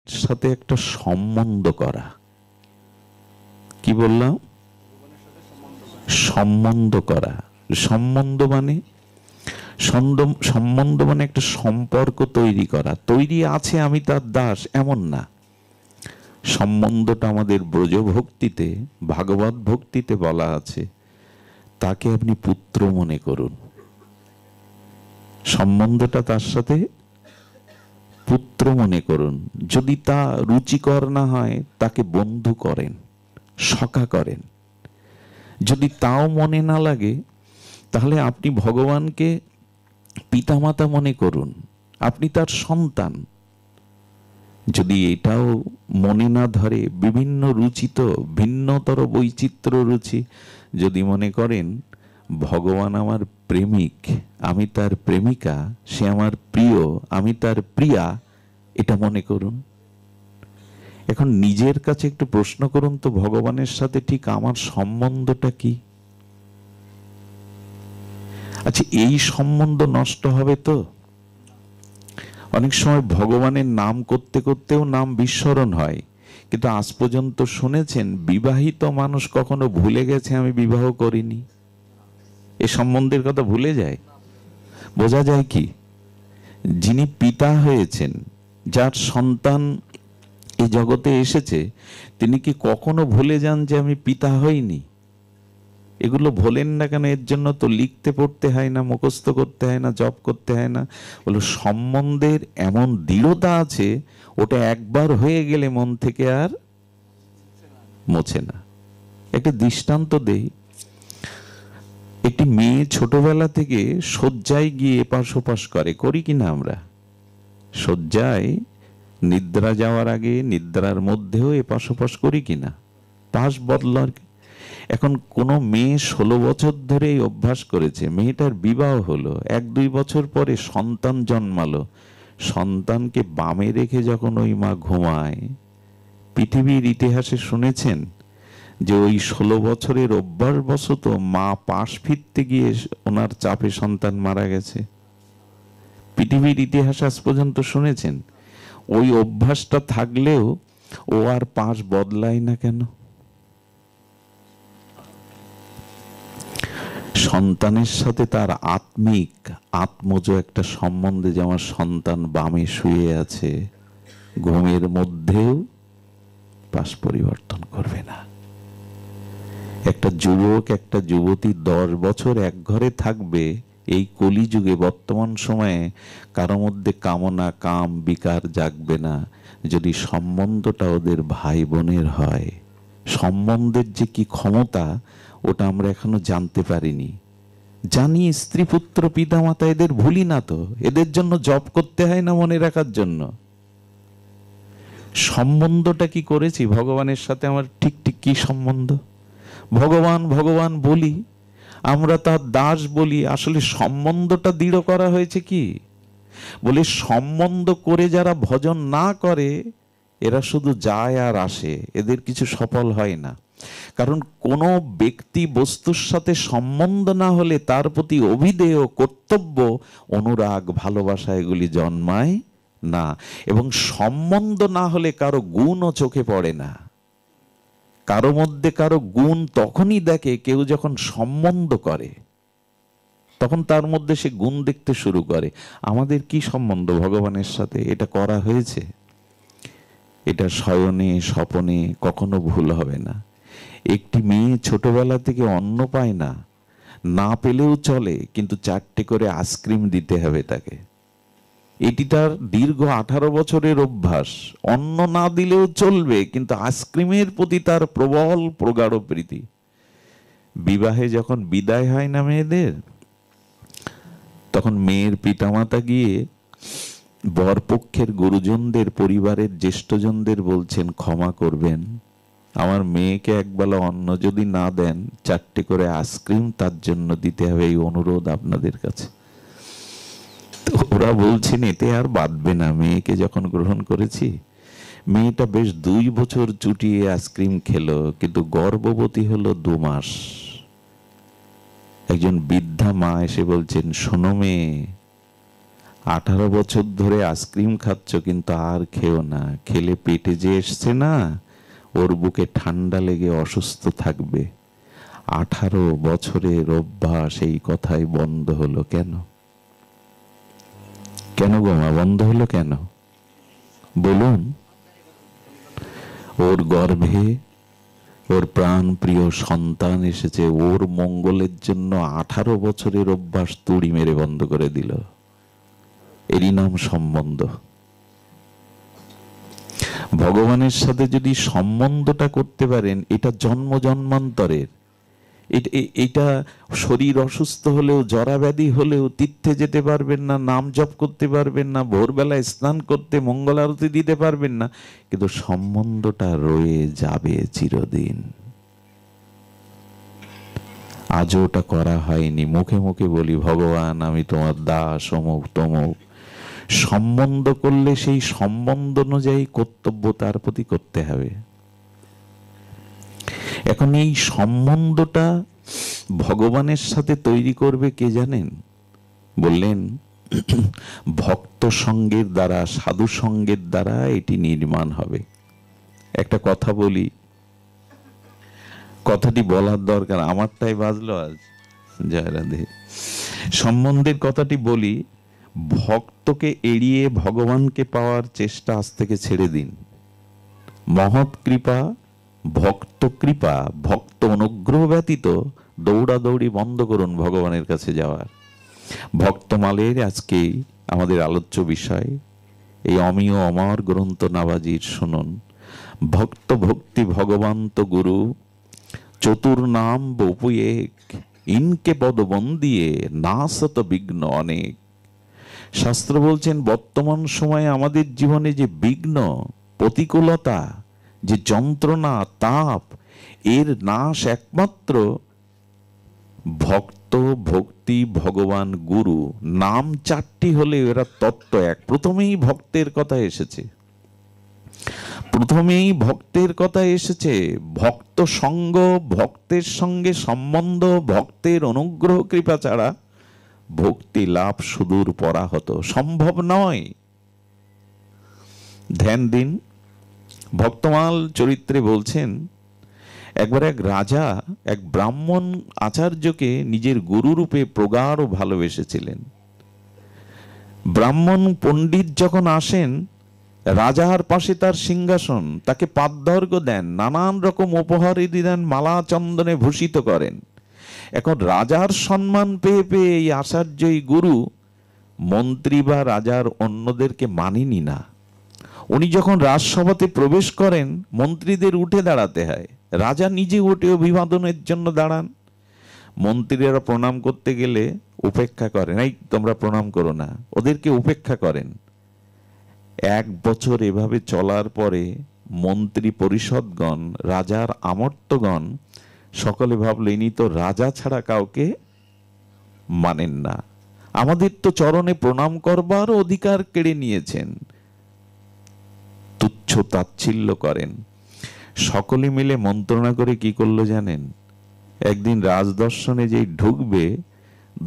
সাথে একটা সম্বন্ধ করা। কি বললাম? সম্বন্ধ করা। সম্বন্ধ মানে সম্বন্ধ মানে একটা সম্পর্ক তৈরি করা। তৈরি আছে, আমি তার দাস এমন না। সম্বন্ধটা আমাদের ব্রজভক্তিতে, ভাগবত ভক্তিতে বলা আছে, তাকে আপনি পুত্র মনে করুন। সম্বন্ধটা তার সাথে পুত্র মনে করুন। যদি তা রুচিকর না হয়, তাকে বন্ধু করেন, সখা করেন। যদি তাও মনে না লাগে, তাহলে আপনি ভগবানকে পিতামাতা মনে করুন, আপনি তার সন্তান। যদি এটাও মনে না ধরে, বিভিন্ন রুচি তো ভিন্নতর বৈচিত্র্য রুচি, যদি মনে করেন ভগবান আমার প্রেমিক, আমি তার প্রেমিকা, সে আমার প্রিয়, আমি তার প্রিয়া, এটা মনে করুন। এখন নিজের কাছে একটু প্রশ্ন করুন তো, ভগবানের সাথে ঠিক আমার সম্বন্ধটা কি? আচ্ছা, এই সম্বন্ধ নষ্ট হবে তো? অনেক সময় ভগবানের নাম করতে করতেও নাম বিস্মরণ হয়, কিন্তু আজ পর্যন্ত শুনেছেন বিবাহিত মানুষ কখনো ভুলে গেছে আমি বিবাহ করিনি? এ সম্বন্ধের কথা ভুলে যায়? বোঝা যায় কি? যিনি পিতা হয়েছেন, যার সন্তান এই জগতে এসেছে, তিনি কি কখনো ভুলে যান যে আমি পিতা হইনি? এগুলো ভোলেন না কেন? এর জন্য তো লিখতে পড়তে হয় না, মুখস্থ করতে হয় না, জপ করতে হয় না। বলো, সম্বন্ধের এমন দৃঢ়তা আছে, ওটা একবার হয়ে গেলে মন থেকে আর মোছে না। একটা দৃষ্টান্ত দেই। একটি মেয়ে ছোটবেলা থেকে শয্যায় গিয়ে এপাশ ওপাশ করে, করি কিনা আমরা? শয্যায় নিদ্রা যাওয়ার আগে, নিদ্রার মধ্যেও এপাশ ওপাশ করি কিনা? পাশ বদলার। এখন কোনো মেয়ে 16 বছর ধরে এই অভ্যাস করেছে, মেয়েটার বিবাহ হলো, 1-2 বছর পরে সন্তান জন্মালো। সন্তানকে বামে রেখে যখন ওই মা ঘুমায়, পৃথিবীর ইতিহাসে শুনেছেন যে ওই 16 বছরের অভ্যাসবশত মা পাশ ফিরতে গিয়ে ওনার চাপে সন্তান মারা গেছে? পৃথিবীর ইতিহাস আজ পর্যন্ত শুনেছেন? ওই অভ্যাসটা থাকলেও ও আর পাশ বদলায় না কেন? সন্তানের সাথে তার আত্মিক, আত্মজ একটা সম্বন্ধে, যে আমার সন্তান বামে শুয়ে আছে, ঘুমের মধ্যেও পাশ পরিবর্তন করবে না। একটা যুবক, একটা যুবতী 10 বছর এক ঘরে থাকবে, এই কলিযুগে, বর্তমান সময়ে কারো মধ্যে কামনা, কাম, বিকার জাগবে না, যদি সম্বন্ধটা ওদের ভাই বোনের হয়। সম্বন্ধের যে কি ক্ষমতা, ওটা আমরা এখনো জানতে পারিনি। জানি স্ত্রী, পুত্র, পিতা মাতা, এদের ভুলি না তো? এদের জন্য জপ করতে হয় না মনে রাখার জন্য? সম্বন্ধটা কি করেছি ভগবানের সাথে? আমার ঠিক ঠিক কি সম্বন্ধ? ভগবান ভগবান বলি, আমরা তার দাস বলি, আসলে সম্বন্ধটা দৃঢ় করা হয়েছে কি? বলে সম্বন্ধ করে যারা ভজন না করে, এরা শুধু যায় আর আসে, এদের কিছু সফল হয় না। কারণ কোনো ব্যক্তি বস্তুর সাথে সম্বন্ধ না হলে তার প্রতি অভিধেয়, কর্তব্য, অনুরাগ, ভালোবাসা এগুলি জন্মায় না। এবং সম্বন্ধ না হলে কারো গুণও চোখে পড়ে না। কারো মধ্যে কারো গুণ তখনই দেখে কেউ যখন সম্বন্ধ করে, তখন তার মধ্যে সে গুণ দেখতে শুরু করে। আমাদের কি সম্বন্ধ ভগবানের সাথে? এটা করা হয়েছে? এটা শয়নে স্বপনে কখনো ভুল হবে না। একটি মেয়ে ছোটবেলা থেকে অন্ন পায় না, না পেলেও চলে, কিন্তু 4টে করে আইসক্রিম দিতে হবে তাকে। এটি তার দীর্ঘ 18 বছরের অভ্যাস। অন্ন না দিলেও চলবে, কিন্তু আইসক্রিমের প্রতি তার প্রবল প্রগাঢ় প্রীতি। বিবাহে যখন বিদায় হয় না মেয়েদের, তখন মেয়ের পিতামাতা গিয়ে বরপক্ষের গুরুজনদের, পরিবারের জ্যেষ্ঠজনদের বলছেন, ক্ষমা করবেন, আমার মেয়েকে একবেলা অন্ন যদি না দেন, 4টে করে আইসক্রিম তার জন্য দিতে হবে, এই অনুরোধ আপনাদের কাছে। ওরা বলছেন এতে আর বাঁধবে না, মেয়েকে যখন গ্রহণ করেছি। মেয়েটা বেশ 2 বছর চুটিয়ে আইসক্রিম খেলো, কিন্তু গর্ভবতী হলো 2 মাস। একজন বৃদ্ধা মা এসে বলছেন, শোনো মেয়ে, 18 বছর ধরে আইসক্রিম খাচ্ছ, কিন্তু আর খেও না, খেলে পেটে যে এসছে না, ওর বুকে ঠান্ডা লেগে অসুস্থ থাকবে। 18 বছরের অভ্যাস, এই কথাই বন্ধ হলো কেন? কেন গো মা, বন্ধ হলো কেন বলুন? ওর গর্ভে ওর প্রাণ প্রিয় সন্তান এসেছে, ওর মঙ্গলের জন্য 18 বছরের অভ্যাস তুড়ি মেরে বন্ধ করে দিল। এরই নাম সম্বন্ধ। ভগবানের সাথে যদি সম্বন্ধটা করতে পারেন, এটা জন্ম জন্মান্তরের। এটা শরীর অসুস্থ হলেও, জরা ব্যাধি হলেও তীর্থে যেতে পারবেন না, নাম জপ করতে পারবেন না, ভোরবেলায় স্নান করতে মঙ্গল আরতি দিতে পারবেন না, কিন্তু সম্বন্ধটা রয়ে যাবে চিরদিন। আজও ওটা করা হয়নি। মুখে মুখে বলি, ভগবান আমি তোমার দাস, অমুক তমুক। সম্বন্ধ করলে সেই সম্বন্ধ অনুযায়ী কর্তব্য তার প্রতি করতে হবে। এখন এই সম্বন্ধটা ভগবানের সাথে তৈরি করবে কে জানেন? বললেন ভক্ত সঙ্গের দ্বারা, সাধু সঙ্গের দ্বারা এটি নির্মাণ হবে। একটা কথা বলি, কথাটি বলার দরকার, আমারটাই বাজলো আজ। জয় রাধে। সম্বন্ধের কথাটি বলি, ভক্তকে এড়িয়ে ভগবানকে পাওয়ার চেষ্টা আজ থেকে ছেড়ে দিন। মহৎ কৃপা, ভক্ত কৃপা, ভক্ত অনুগ্রহ ব্যতীত দৌড়াদৌড়ি বন্ধ করুন ভগবানের কাছে যাওয়ার। ভক্তমালের আজকে আমাদের আলোচ্য বিষয়, এই অমিয় অমর গ্রন্থ নাবাজির শুনুন। ভক্ত ভক্তি ভগবন্ত গুরু, চতুর নাম বপু এক, ইনকে পদ বন্দিয়ে নাসত বিঘ্ন অনেক। শাস্ত্র বলছেন বর্তমান সময়ে আমাদের জীবনে যে বিঘ্ন, প্রতিকূলতা, যে যন্ত্রণা, তাপ, এর নাশ একমাত্র ভক্ত ভক্তি ভগবান গুরু নাম চারটি হলে এরা তত্ত্ব এক। প্রথমেই ভক্তের কথা এসেছে, প্রথমেই ভক্তের কথা এসেছে। ভক্ত সঙ্গ, ভক্তের সঙ্গে সম্বন্ধ, ভক্তের অনুগ্রহ কৃপা ছাড়া ভক্তি লাভ সুদূর পরাহত, সম্ভব নয়। ধ্যান দিন। ভক্তমাল চরিত্রে বলছেন, একবার এক রাজা এক ব্রাহ্মণ আচার্যকে নিজের গুরুরূপে প্রগাঢ় ভালোবেসেছিলেন। ব্রাহ্মণ পণ্ডিত যখন আসেন, রাজার পাশে তার সিংহাসন, তাকে পাদ্যার্ঘ্য দেন, নানান রকম উপহার দেন, মালা চন্দনে ভূষিত করেন। এখন রাজার সম্মান পেয়ে পেয়ে এই আচার্য, এই গুরু, মন্ত্রী বা রাজার অন্যদেরকে মানেনি না। উনি যখন রাজসভাতে প্রবেশ করেন, মন্ত্রীদের উঠে দাঁড়াতে হয়, রাজা নিজে উঠে অভিবাদনের জন্য দাঁড়ান। মন্ত্রীরা প্রণাম করতে গেলে উপেক্ষা করেন, এই তোমরা প্রণাম করো না, ওদেরকে উপেক্ষা করেন। 1 বছর এভাবে চলার পরে মন্ত্রী পরিষদগণ, রাজার আমর্তগণ সকলে ভাবল, ইনি তো রাজা ছাড়া কাউকে মানেন না, আমাদের তো চরণে প্রণাম করবার অধিকার কেড়ে নিয়েছেন। তুচ্ছ তাচ্ছিল্য করেন। সকলে মিলে মন্ত্রণা করে কি করলো জানেন? একদিন রাজদর্শনে যেই ঢুকবে,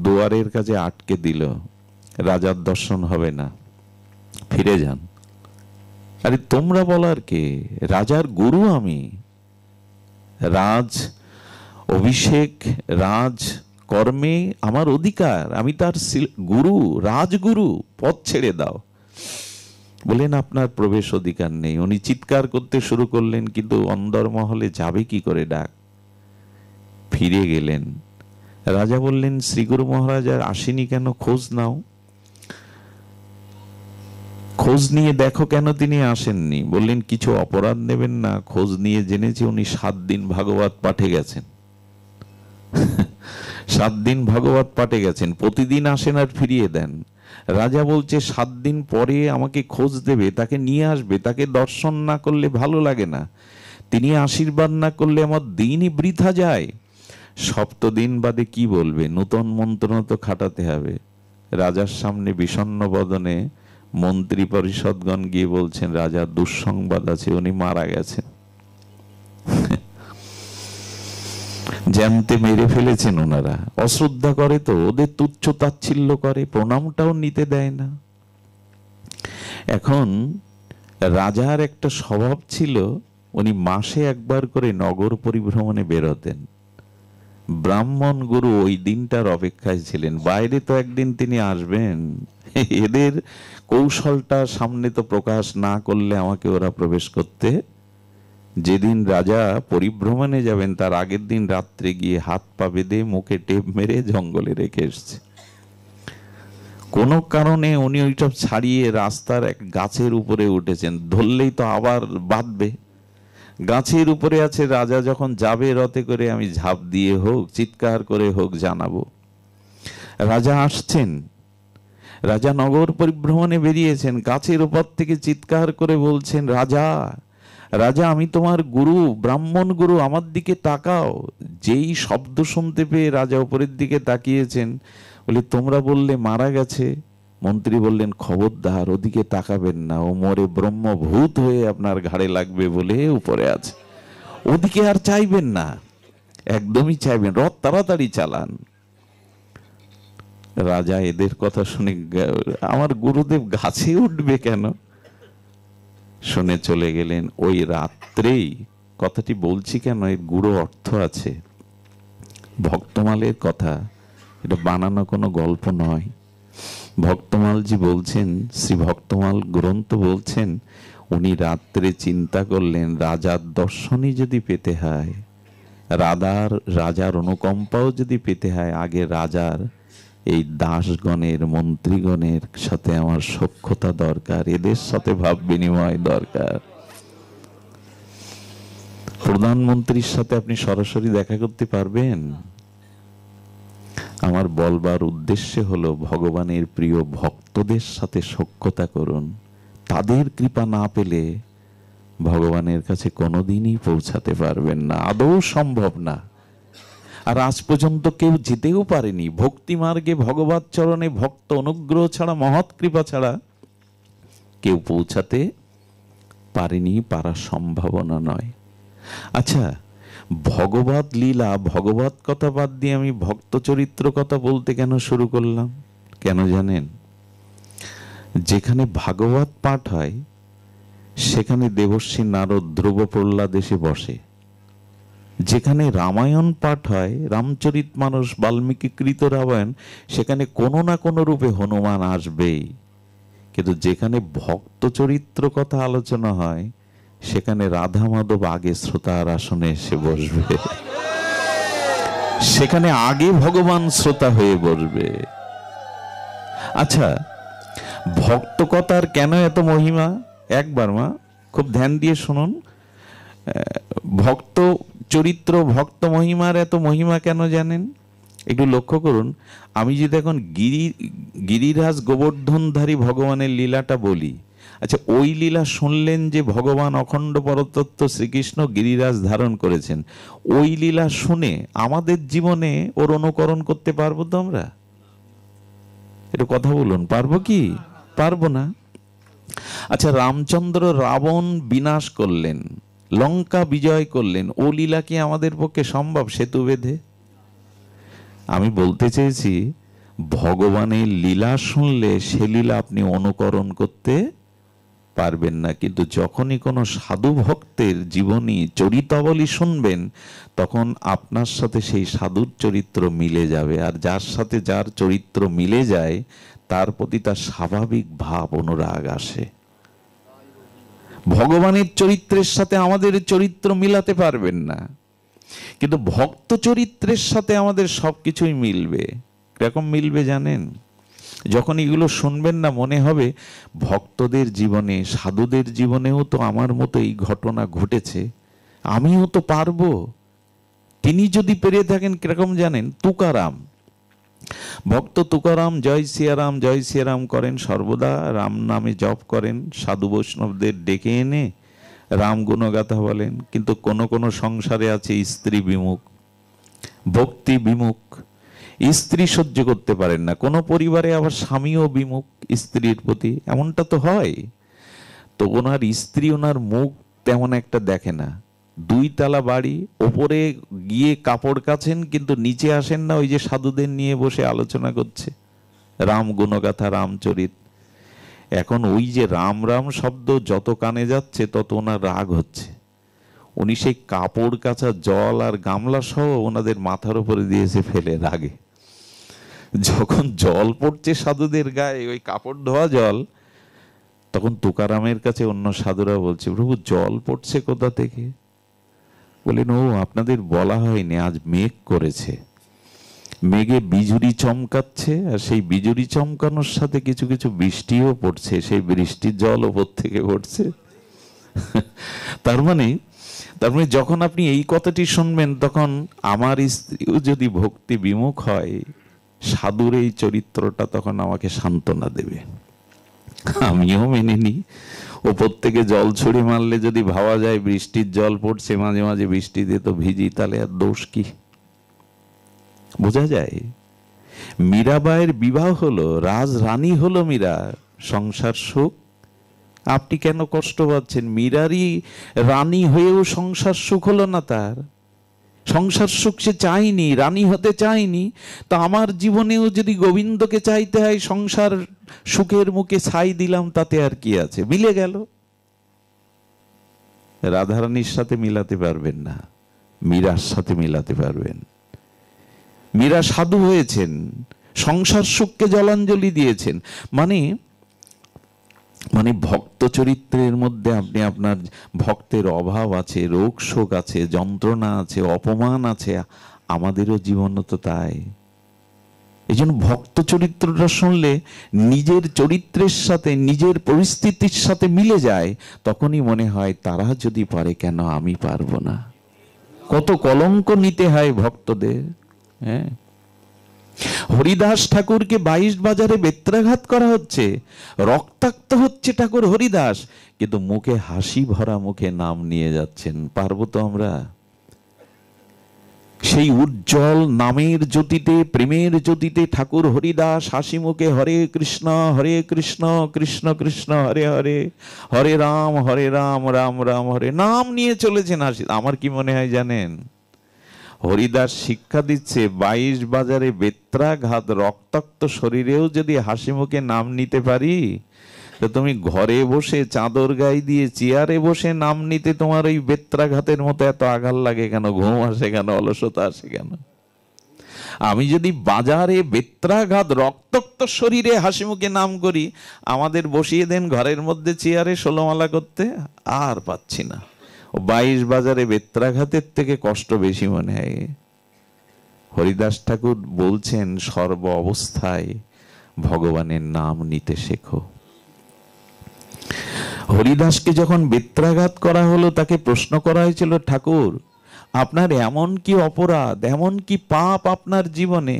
দুয়ারের কাছে আটকে দিল, রাজার দর্শন হবে না, ফিরে যান। আরে তোমরা বলার কে? রাজার গুরু আমি, রাজ অভিষেক, রাজ কর্মে আমার অধিকার, আমি তার গুরু, রাজগুরু, পথ ছেড়ে দাও। বলেন আপনার প্রবেশ অধিকার নেই। উনি চিৎকার করতে শুরু করলেন, কিন্তু অন্দরমহলে যাবে কি করে ডাক? ফিরে গেলেন। রাজা বললেন, শ্রীগুরু মহারাজ আর আসেনি কেন? খোঁজ নাও, খোঁজ নিয়ে দেখো কেন তিনি আসেননি। বললেন, কিছু অপরাধ নেবেন না, খোঁজ নিয়ে জেনেছি উনি 7 দিন ভাগবত পাঠে গেছেন। 7 দিন ভাগবত পাঠে গেছেন, প্রতিদিন আসেন আর ফিরিয়ে দেন। রাজা বলছে 7 দিন পরে আমাকে খোঁজ দেবে, তাকে নিয়ে আসবে, তাকে দর্শন না করলে ভালো লাগে না, তিনি আশীর্বাদ না করলে আমার দিনই বৃথা যায়। 7 দিন বাদে কি বলবে? নূতন মন্ত্রণা তো খাটাতে হবে। রাজার সামনে বিষণ্ণ বদনে মন্ত্রী পরিষদগণ গিয়ে বলছেন, রাজার দুঃসংবাদ আছে, উনি মারা গেছেন। জ্যামতে মেরে ফেলেছেন ওনারা। অশ্রদ্ধা করে তো, ওদের তুচ্ছ তাচ্ছিল্য করে, প্রণামটাও নিতে দেয় না। এখন রাজার একটা স্বভাব ছিল, উনি মাসে একবার করে নগর পরিভ্রমণে বেরোতেন। ব্রাহ্মণ গুরু ওই দিনটার অপেক্ষায় ছিলেন, বাইরে তো একদিন তিনি আসবেন, এদের কৌশলটা সামনে তো প্রকাশ না করলে আমাকে ওরা প্রবেশ করতে, যেদিন রাজা পরিভ্রমণে যাবেন তার আগের দিন রাত্রে গিয়ে হাত পা বেঁধে মুখে টেপ মেরে জঙ্গলে রেখে এসছে। কোনো কারণে উনি ওইসব ছাড়িয়ে রাস্তার এক গাছের উপরে উঠেছেন, ধরলেই তো আবার বাঁধবে। গাছের উপরে আছে, রাজা যখন যাবে রথে করে আমি ঝাঁপ দিয়ে হোক চিৎকার করে হোক জানাবো। রাজা আসছেন, রাজা নগর পরিভ্রমণে বেরিয়েছেন, গাছের উপর থেকে চিৎকার করে বলছেন, রাজা রাজা আমি তোমার গুরু, ব্রাহ্মণ গুরু, আমার দিকে তাকাও। যেই শব্দ শুনতে পেয়ে রাজা উপরের দিকে তাকিয়েছেন, বলে তোমরা বললে মারা গেছে। মন্ত্রী বললেন, খবরদার ওদিকে তাকাবেন না, ও মরে ব্রহ্মভূত হয়ে আপনার ঘাড়ে লাগবে বলে উপরে আছে, ওদিকে আর চাইবেন না, একদমই চাইবেন, রথ তাড়াতাড়ি চালান। রাজা এদের কথা শুনে, আমার গুরুদেব গাছে উঠবে কেন, শুনে চলে গেলেন। ওই রাত্রেই, কথাটি বলছি কেন, এর গূঢ় অর্থ আছে। ভক্তমালের কথা, এটা বানানো কোনো গল্প নয়। ভক্তমালজি বলছেন, শ্রী ভক্তমাল গ্রন্থ বলছেন, উনি রাত্রে চিন্তা করলেন রাজার দর্শনই যদি পেতে হয়, রাজার অনুকম্পাও যদি পেতে হয়, আগে রাজার এই দাসগণের মন্ত্রীগণের সাথে আমার সখ্যতা দরকার, এদের সাথে ভাব বিনিময় দরকার। প্রধানমন্ত্রীর সাথে আপনি সরাসরি দেখা করতে পারবেন? আমার বলবার উদ্দেশ্য হলো, ভগবানের প্রিয় ভক্তদের সাথে সখ্যতা করুন। তাদের কৃপা না পেলে ভগবানের কাছে কোনোদিনই পৌঁছাতে পারবেন না, আদৌ সম্ভব না। আর আজ পর্যন্ত কেউ যেতেও পারেনি ভক্তি মার্গে, ভগবত চরণে ভক্ত অনুগ্রহ ছাড়া, মহৎ কৃপা ছাড়া কেউ পৌঁছাতে পারেনি, পারার সম্ভাবনা নয়। আচ্ছা, ভগবত লীলা, ভগবত কথা বাদ দিয়ে আমি ভক্ত চরিত্র কথা বলতে কেন শুরু করলাম? কেন জানেন? যেখানে ভাগবত পাঠ হয় সেখানে দেবর্ষী নারদ ধ্রুব প্রহ্লাদ এসে বসে। যেখানে রামায়ণ পাঠ হয়, রামচরিত মানস, বাল্মীকি কৃত রামায়ণ, সেখানে কোনো না কোনো রূপে হনুমান আসবেই। কিন্তু যেখানে ভক্ত চরিত্র কথা আলোচনা হয়, সেখানে রাধা মাধব আগে শ্রোতার আসনে এসে বসবে, সেখানে আগে ভগবান শ্রোতা হয়ে বসবে। আচ্ছা, ভক্ত কথার কেন এত মহিমা? একবার মা খুব ধ্যান দিয়ে শুনুন। ভক্ত চরিত্র, ভক্ত মহিমার এত মহিমা কেন জানেন? একটু লক্ষ্য করুন। আমি যদি এখন গিরিরাজ গোবর্ধনধারী ভগবানের লীলাটা বলি, আচ্ছা ওই লীলা শুনলেন যে ভগবান অখণ্ড পরতত্ত্ব শ্রীকৃষ্ণ গিরিরাজ ধারণ করেছেন, ওই লীলা শুনে আমাদের জীবনে ওর অনুকরণ করতে পারবো তো আমরা? একটু কথা বলুন, পারবো কি? পারবো না। আচ্ছা, রামচন্দ্র রাবণ বিনাশ করলেন, লঙ্কা বিজয় করলেন, ও লীলা কি আমাদের পক্ষে সম্ভব সেতু বেঁধে? আমি বলতে চেয়েছি, ভগবানের লীলা শুনলে সে লীলা আপনি অনুকরণ করতে পারবেন না, কিন্তু যখনই কোনো সাধু ভক্তের জীবনী চরিতাবলী শুনবেন, তখন আপনার সাথে সেই সাধুর চরিত্র মিলে যাবে। আর যার সাথে যার চরিত্র মিলে যায়, তার প্রতি তার স্বাভাবিক ভাব অনুরাগ আসে। ভগবানের চরিত্রের সাথে আমাদের চরিত্র মিলাতে পারবেন না, কিন্তু ভক্ত চরিত্রের সাথে আমাদের সবকিছুই মিলবে। কিরকম মিলবে জানেন? যখন এগুলো শুনবেন না, মনে হবে ভক্তদের জীবনে, সাধুদের জীবনেও তো আমার মতো এই ঘটনা ঘটেছে, আমিও তো পারবো। তিনি যদি পেরে থাকেন, কিরকম জানেন? তুকারাম, ভক্ত তুকারাম জয় সিয়ারাম করেন, সর্বদা রাম নামে জপ করেন, সাধু বৈষ্ণবদের ডেকে এনে রাম গুণগাথা বলেন। কিন্তু কোন কোন সংসারে আছে স্ত্রী বিমুখ, ভক্তি বিমুখ, স্ত্রী সহ্য করতে পারেন না। কোন পরিবারে আবার স্বামীও বিমুখ স্ত্রীর প্রতি, এমনটা তো হয়। তো ওনার স্ত্রী ওনার মুখ তেমন একটা দেখে না, 2 তলা বাড়ি, ওপরে গিয়ে কাপড় কাছেন, কিন্তু নিচে আসেন না, ওই যে সাধুদের নিয়ে বসে আলোচনা করছে রাম গুণগাথা, রামচরিত। এখন ওই যে রাম রাম শব্দ যত কানে যাচ্ছে তত ওনার রাগ হচ্ছে। উনি সেই কাপড় কাচা জল আর গামলা সহ ওনাদের মাথার উপরে দিয়েছে ফেলে রাগে। যখন জল পড়ছে সাধুদের গায়ে, ওই কাপড় ধোয়া জল, তখন তুকারামের কাছে অন্য সাধুরা বলছে, প্রভু জল পড়ছে কোথা থেকে? বলেন, ও আপনাদের বলা হয়নি, আজ মেঘ করেছে, মেঘে বিজুরি চমকাচ্ছে, আর সেই বিজুরি চমকানোর সাথে কিছু কিছু বৃষ্টিও পড়ছে, সেই বৃষ্টির জল ওপর থেকে পড়ছে। তার মানে যখন আপনি এই কথাটি শুনবেন, তখন আমার স্ত্রীও যদি ভক্তি বিমুখ হয়, সাধুর এই চরিত্রটা তখন আমাকে সান্ত্বনা দেবে, আমিও মেনে নিই। ওপর থেকে জল ছুড়ে মারলে যদি ভাবা যায় বৃষ্টির জল পড়ছে, মাঝে মাঝে বৃষ্টিতে তো ভিজি, তাহলে আর দোষ কি? বোঝা যায়। মীরাবাইয়ের বিবাহ হলো, রাজরানী হলো মীরা, সংসার সুখ। আপনি কেন কষ্ট পাচ্ছেন? মীরারই রানী হয়েও সংসার সুখ হলো না তার। সংসার সুখ সে চায়নি, রানী হতে চায়নি। তা আমার জীবনেও যদি গোবিন্দকে চাইতে হয়, সংসার সুখের মুখে ছাই দিলাম, তাতে আর কি আছে? মিলে গেল। রাধারানীর সাথে মিলাতে পারবেন না, মীরার সাথে মিলাতে পারবেন। মীরা সাধু হয়েছেন, সংসার সুখকে জলাঞ্জলি দিয়েছেন। মানে ভক্ত চরিত্রের মধ্যে আপনি আপনার ভক্তের অভাব আছে, রোগ শোক আছে, যন্ত্রণা আছে, অপমান আছে। আমাদেরও জীবনও তো তাই। এই জন্য ভক্ত চরিত্রটা শুনলে নিজের চরিত্রের সাথে, নিজের পরিস্থিতির সাথে মিলে যায়। তখনই মনে হয়, তারা যদি পারে, কেন আমি পারবো না? কত কলঙ্ক নিতে হয় ভক্তদের। হ্যাঁ, হরিদাস ঠাকুরকে 22 বাজারে বেত্রাঘাত করা হচ্ছে, রক্তাক্ত হচ্ছে ঠাকুর হরিদাস, কিন্তু মুখে হাসি ভরা মুখে নাম নিয়ে যাচ্ছেন। পারবো তো আমরা? সেই উজ্জ্বল নামের জ্যোতিতে, প্রেমের জ্যোতিতে ঠাকুর হরিদাস হাসি মুখে হরে কৃষ্ণ কৃষ্ণ কৃষ্ণ হরে হরে, হরে রাম রাম রাম হরে, নাম নিয়ে চলেছেন হাসি। আমার কি মনে হয় জানেন? হরিদাস শিক্ষা দিচ্ছে, 22 বাজারে বেত্রাঘাত, রক্তাক্ত শরীরেও যদি হাসি মুখে নাম নিতে পারি, তো তুমি ঘরে বসে চাদর গায়ে দিয়ে চেয়ারে বসে নাম নিতে তোমার ওই বেত্রাঘাতের মতো এত আঘাত লাগে কেন? ঘুম আসে কেন? অলসতা আসে কেন? আমি যদি বাজারে বেত্রাঘাত, রক্তাক্ত শরীরে হাসি মুখে নাম করি, আমাদের বসিয়ে দেন ঘরের মধ্যে চেয়ারে ষোলমালা করতে, আর পাচ্ছি না। 22 বাজারে বেত্রাঘাতের থেকে কষ্ট বেশি মনে হয়। হরিদাস ঠাকুর বলছেন, সর্ব অবস্থায় ভগবানের নাম নিতে শেখো। হরিদাসকে যখন বেত্রাঘাত করা হলো, তাকে প্রশ্ন করা হয়েছিল, ঠাকুর আপনার এমন কি অপরাধ, এমন কি পাপ আপনার জীবনে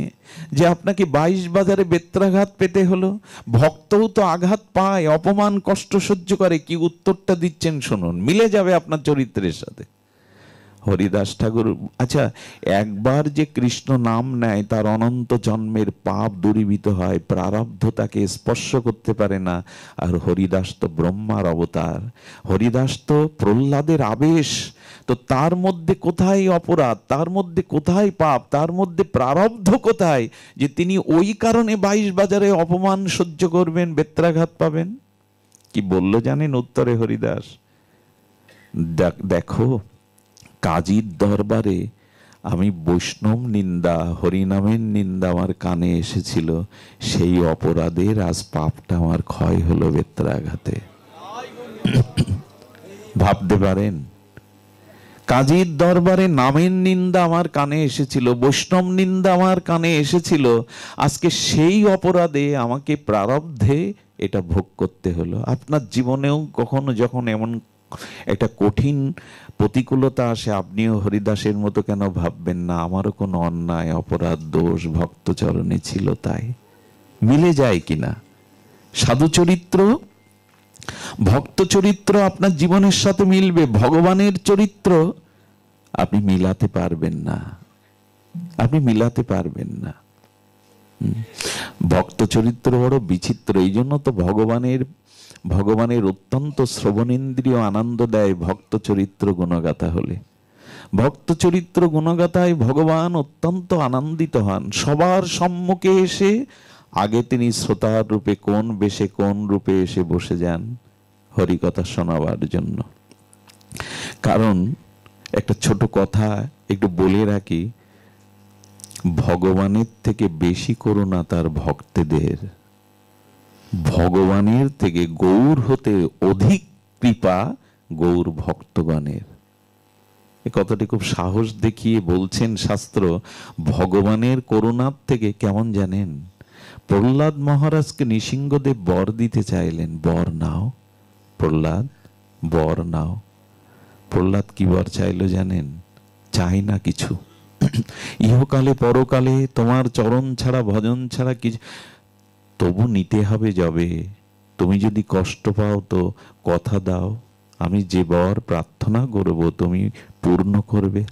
যে আপনাকে 22 বাজারে বেত্রাঘাত পেতে হলো? ভক্তও তো আঘাত পায়, অপমান কষ্ট সহ্য করে। কি উত্তরটা দিচ্ছেন শুনুন, মিলে যাবে আপনার চরিত্রের সাথে। হরিদাস ঠাকুর, আচ্ছা, একবার যে কৃষ্ণ নাম নেয় তার অনন্ত জন্মের পাপ দূরীভূত হয়, প্রারব্ধ তাকে স্পর্শ করতে পারে না। আর হরিদাস তো ব্রহ্মার অবতার, হরিদাস তো প্রহ্লাদের আবেশ। তো তার মধ্যে কোথায় অপরাধ, তার মধ্যে কোথায় পাপ, তার মধ্যে প্রারব্ধ কোথায় যে তিনি ওই কারণে 22 বাজারে অপমান সহ্য করবেন, বেত্রাঘাত পাবেন? কি বলল জানেন উত্তরে হরিদাস? দেখো, কাজীর দরবারে আমি বৈষ্ণব নিন্দা, হরিনামের নিন্দা আমার কানে এসেছিল, সেই অপরাধের আজ পাপটা আমার ক্ষয় হলো বেত্রাঘাতে। ভাবতে পারেন, কাজীর দরবারে নামের নিন্দা আমার কানে এসেছিল, বৈষ্ণব নিন্দা আমার কানে এসেছিল, আজকে সেই অপরাধে আমাকে প্রারব্ধে এটা ভোগ করতে হলো। আপনার জীবনেও কখনো যখন এমন একটা কঠিন প্রতিকূলতা আসে, আপনিও হরিদাসের মতো কেন ভাববেন না, আমারও কোনো অন্যায় অপরাধ দোষ ভক্তচরণে ছিল, তাই? মিলে যায় কিনা? সাধু চরিত্র, ভক্ত চরিত্র আপনার জীবনের সাথে মিলবে, ভগবানের চরিত্র আপনি মিলাতে পারবেন না, আপনি মিলাতে পারবেন না। ভক্ত চরিত্র বড় বিচিত্র। এই জন্য তো ভগবানের অত্যন্ত শ্রবণেন্দ্রিয় আনন্দ দেয় ভক্ত চরিত্র গুণগাথা হলে। ভক্ত চরিত্র গুণগাথায় ভগবান অত্যন্ত আনন্দিত হন। সবার সম্মুখে এসে আগে তিনি শ্রোতার রূপে কোন বেশে কোন রূপে এসে বসে যান হরিকথা শোনাবার জন্য। কারণ একটা ছোট কথা একটু বলে রাখি, ভগবানের থেকে বেশি করুণা তার ভক্তদের, ভগবানের থেকে গৌর হতে অধিক কৃপা গৌর ভক্তগণের। এ কথাটি খুব সাহস দেখিয়ে বলছেন শাস্ত্র। ভগবানের করুণার থেকে কেমন জানেন, প্রহ্লাদ মহারাজকে নৃসিংহদেব বর দিতে চাইলেন, বর নাও প্রহ্লাদ, বর নাও। প্রহ্লাদ কি বর চাইল জানেন? চাই না কিছু, ইহকালে পরকালে তোমার চরণ ছাড়া ভজন ছাড়া কিছু, তবু নিতে হবে। যাবে তুমি যদি কষ্ট পাও তো কথা দাও, আমি যে বর প্রার্থনা করব তুমি পূর্ণ করবে।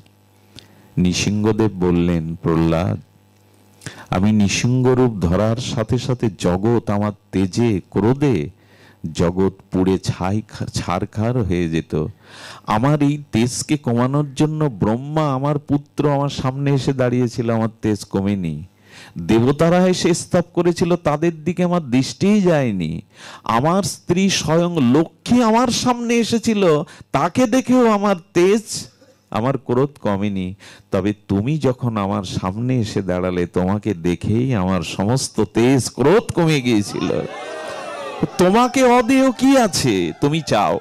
নৃসিংহদেব বললেন, প্রহ্লাদ, আমি নৃসিংহরূপ ধরার সাথে সাথে জগৎ আমার তেজে ক্রোধে জগৎ পুড়ে ছারখার হয়ে যেত। আমার এই তেজকে কমানোর জন্য ব্রহ্মা আমার পুত্র আমার সামনে এসে দাঁড়িয়েছিল, আমার তেজ কমেনি। দেবতারা এসে স্তব করেছিল, তাদের দিকে আমার দৃষ্টিই যায়নি। আমার স্ত্রী স্বয়ং লক্ষ্মী আমার সামনে এসেছিল, তাকে দেখেও আমার তেজ, আমার ক্রোধ কমেনি। তবে তুমি যখন আমার সামনে এসে দাঁড়ালে, তোমাকে দেখেই আমার সমস্ত তেজ ক্রোধ কমে গিয়েছিল। তোমাকে অদেয় কি আছে তুমি চাও?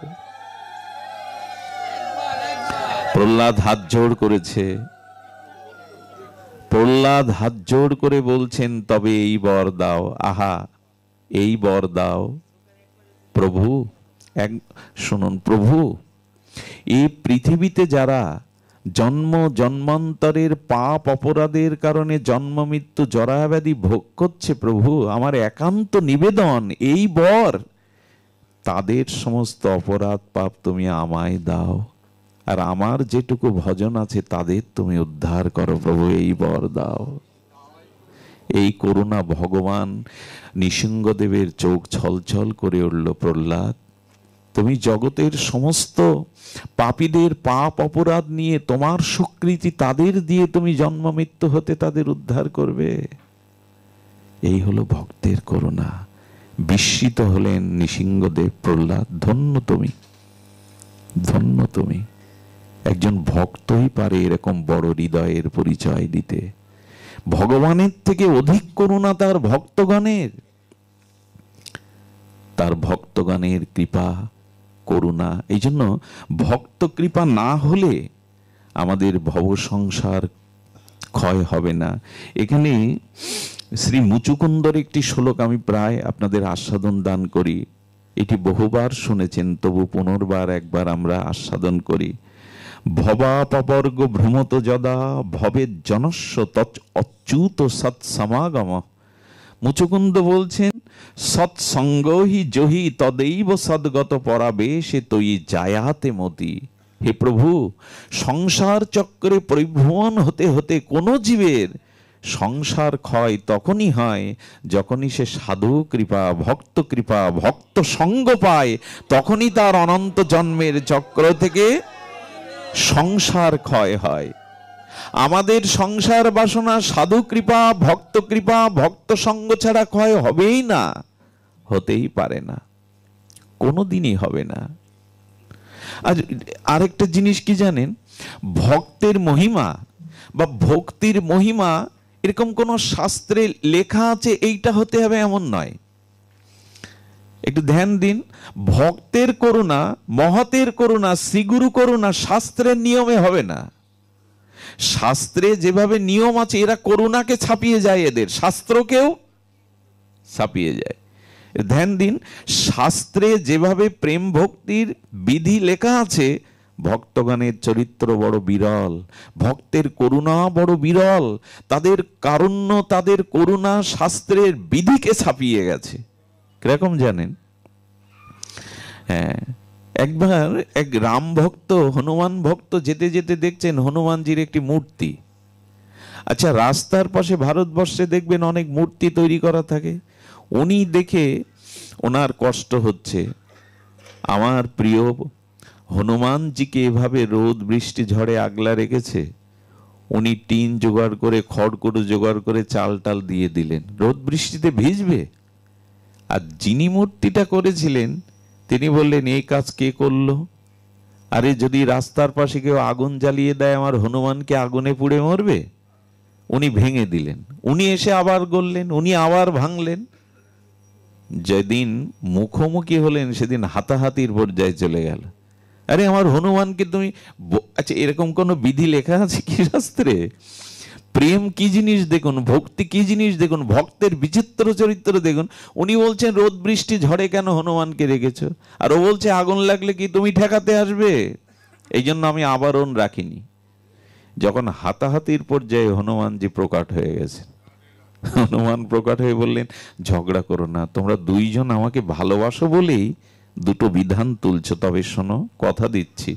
প্রহ্লাদ হাত জোড় করেছে, প্রহ্লাদ হাত জোড় করে বলছেন, তবে এই বর দাও। আহা, এই বর দাও প্রভু। শুনুন প্রভু, এই পৃথিবীতে যারা জন্ম জন্মান্তরের পাপ অপরাধের কারণে জন্ম মৃত্যু জরাব্যাধি ভোগ করছে, প্রভু আমার একান্ত নিবেদন, এই বর, তাদের সমস্ত অপরাধ পাপ তুমি আমায় দাও, আর আমার যেটুকু ভজন আছে তাদের তুমি উদ্ধার করো প্রভু, এই বর দাও। এই করুণা ভগবান নৃসিংহদেবের চোখ ছলছল করে উঠল। প্রহ্লাদ, তুমি জগতের সমস্ত পাপীদের পাপ অপরাধ নিয়ে তোমার স্বীকৃতি তাদের দিয়ে তুমি জন্ম মৃত্যু হতে তাদের উদ্ধার করবে? এই হলো ভক্তের করুণা। বিস্মিত হলেন নৃসিংহদেব। প্রহ্লাদ, ধন্য তুমি, ধন্য তুমি। একজন ভক্তই পারে এরকম বড় হৃদয়ের পরিচয় দিতে। ভগবানের থেকে অধিক করুণা তার ভক্তগণের, তার ভক্তগণের কৃপা করুণা। এই জন্য ভক্ত কৃপা না হলে আমাদের ভব সংসার ক্ষয় হবে না। এখানে শ্রী মুচুকুন্দর একটি শ্লোক আমি প্রায় আপনাদের আস্বাদন দান করি। এটি বহুবার শুনেছেন, তবু পুনর্বার একবার আমরা আস্বাদন করি। ভবাপবর্গ ভ্রমত যদা ভবের জনস্য তৎ অচ্যুত সৎসমাগম। মুচুকুন্দ বলছেন, সৎসঙ্গহি জহি তदैव সদ্গত পরাবেশে তৈ জায়াতে মতি। হে প্রভু, সংসার চক্রে পরিভ্রমণ হতে হতে কোন জীবের সংসার ক্ষয় তখনই হয় যখনই সে সাধু কৃপা, ভক্ত সঙ্গ পায়, তখনই তার অনন্ত জন্মের চক্র থেকে সংসার ক্ষয় হয়। আমাদের সংসার বাসনা সাধু কৃপা, ভক্ত সঙ্গ ছাড়া ক্ষয় হবেই না, হতেই পারে না, কোনোদিনই হবে না। আর আরেকটা জিনিস কি জানেন, ভক্তের মহিমা বা ভক্তির মহিমা এরকম কোন শাস্ত্রে লেখা আছে এইটা হতে হবে এমন নয়। একটু ধ্যান দিন, ভক্তের করুণা, মহতের করুণা, শ্রীগুরু করুণা শাস্ত্রের নিয়মে হবে না। শাস্ত্রে যেভাবে নিয়ম আছে, এরা করুণাকে ছাপিয়ে যায়, এদের শাস্ত্রকেও ছাপিয়ে যায়। ধ্যান দিন, শাস্ত্রে যেভাবে প্রেম ভক্তির বিধি লেখা আছে, ভক্তগণের চরিত্র বড় বিরল, ভক্তের করুণা বড় বিরল। তাদের কারুণ্য, তাদের করুণা শাস্ত্রের বিধিকে ছাপিয়ে গেছে। কিরকম জানেন? হ্যাঁ, একবার এক রাম ভক্ত হনুমান ভক্ত যেতে যেতে দেখছেন হনুমানজির একটি মূর্তি। আচ্ছা, রাস্তার পাশে ভারতবর্ষে দেখবেন অনেক মূর্তি তৈরি করা থাকে। উনি দেখে ওনার কষ্ট হচ্ছে, আমার প্রিয় হনুমানজিকে এভাবে রোদ বৃষ্টি ঝড়ে আগলা রেখেছে, উনি টিন জোগাড় করে, খড়কুটো জোগাড় করে চাল টাল দিয়ে দিলেন। রোদ বৃষ্টিতে ভিজবে। আর যিনি মূর্তিটা করেছিলেন তিনি বললেন, এই কাজ কে করলো? আরে যদি রাস্তার পাশে কেউ আগুন জ্বালিয়ে দেয়, আমার হনুমানকে আগুনে পুড়ে মরবে? উনি ভেঙে দিলেন। উনি এসে আবার গড়লেন, উনি আবার ভাঙলেন। যেদিন মুখোমুখি হলেন সেদিন হাতাহাতির পর্যায়ে চলে গেল। আরে আমার হনুমানকে তুমি, আচ্ছা এরকম কোন বিধি লেখা আছে কি শাস্ত্রে? প্রেম কি জিনিস দেখুন, ভক্তি কি জিনিস দেখুন, ভক্তের বিচিত্র চরিত্র দেখুন। উনি বলছেন রোদ বৃষ্টি ঝড়ে কেন হনুমানকে রেখেছো? আর ও বলছে আগুন লাগলে কি তুমি ঠেকাতে আসবে? এই জন্য আমি আবরণ রাখিনি। যখন হাতাহাতির পর্যায়ে হনুমানজি প্রকট হয়ে গেছেন, হনুমান প্রকট হয়ে বললেন, ঝগড়া করো না, তোমরা দুইজন আমাকে ভালোবাসো বলেই দুটো বিধান তুলছো। তবে শোনো, কথা দিচ্ছি,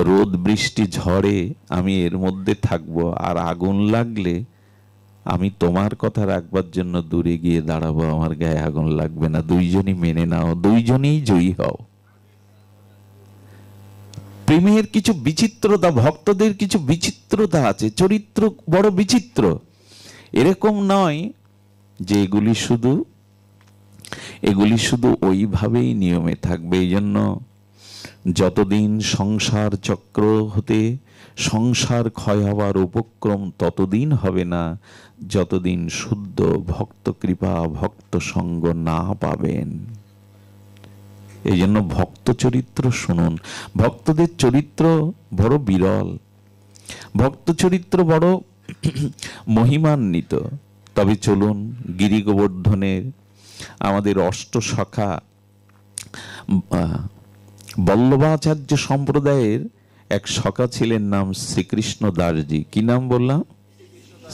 রোদ বৃষ্টি ঝড়ে আমি এর মধ্যে থাকবো, আর আগুন লাগলে আমি তোমার কথা রাখবার জন্য দূরে গিয়ে দাঁড়াবো, আমার গায়ে আগুন লাগবে না। দুইজনই মেনে নাও, দুইজনেই জয়ী হও। প্রেমের কিছু বিচিত্রতা, ভক্তদের কিছু বিচিত্রতা আছে, চরিত্র বড় বিচিত্র। এরকম নয় যে এগুলি শুধু ওইভাবেই নিয়মে থাকবে। এই জন্য যতদিন সংসার চক্র হতে সংসার ক্ষয় হওয়ার উপক্রম ততদিন হবে না, যতদিন শুদ্ধ ভক্ত কৃপা, ভক্ত সঙ্গ না পাবেন। এই জন্য ভক্ত চরিত্র শুনুন। ভক্তদের চরিত্র বড় বিরল, ভক্ত চরিত্র বড় মহিমান্বিত। তবে চলুন, গিরি গোবর্ধনের আমাদের অষ্টসখা বল্লভাচার্য সম্প্রদায়ের এক সখা ছিলেন, নাম শ্রীকৃষ্ণ দাসজি। কি নাম বললাম?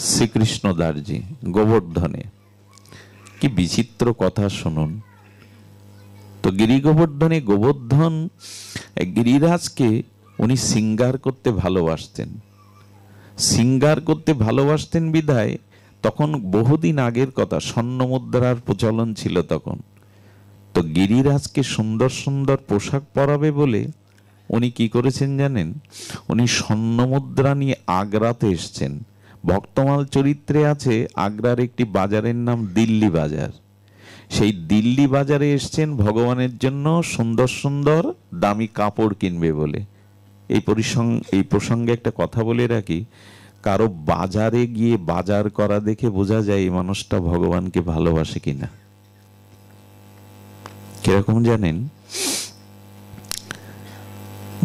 শ্রীকৃষ্ণ দাসজি, গোবর্ধনে। কি বিচিত্র কথা শুনুন তো। গিরি গোবর্ধনে গোবর্ধন গিরিরাজকে উনি সিঙ্গার করতে ভালোবাসতেন। সিঙ্গার করতে ভালোবাসতেন বিধায় তখন বহুদিন আগের কথা, স্বর্ণ মুদ্রার প্রচলন ছিল তখন। তো গিরিরাজকে সুন্দর সুন্দর পোশাক পরাবে বলে উনি কি করেছেন জানেন? উনি স্বর্ণ মুদ্রা নিয়ে আগ্রাতে এসছেন। ভক্তমাল চরিত্রে আছে আগ্রার একটি বাজারের নাম দিল্লি বাজার। সেই দিল্লি বাজারে এসছেন ভগবানের জন্য সুন্দর সুন্দর দামি কাপড় কিনবে বলে। এই প্রসঙ্গে একটা কথা বলে রাখি, কারো বাজারে গিয়ে বাজার করা দেখে বোঝা যায় এই মানুষটা ভগবানকে ভালোবাসে কিনা। কিরকম জানেন?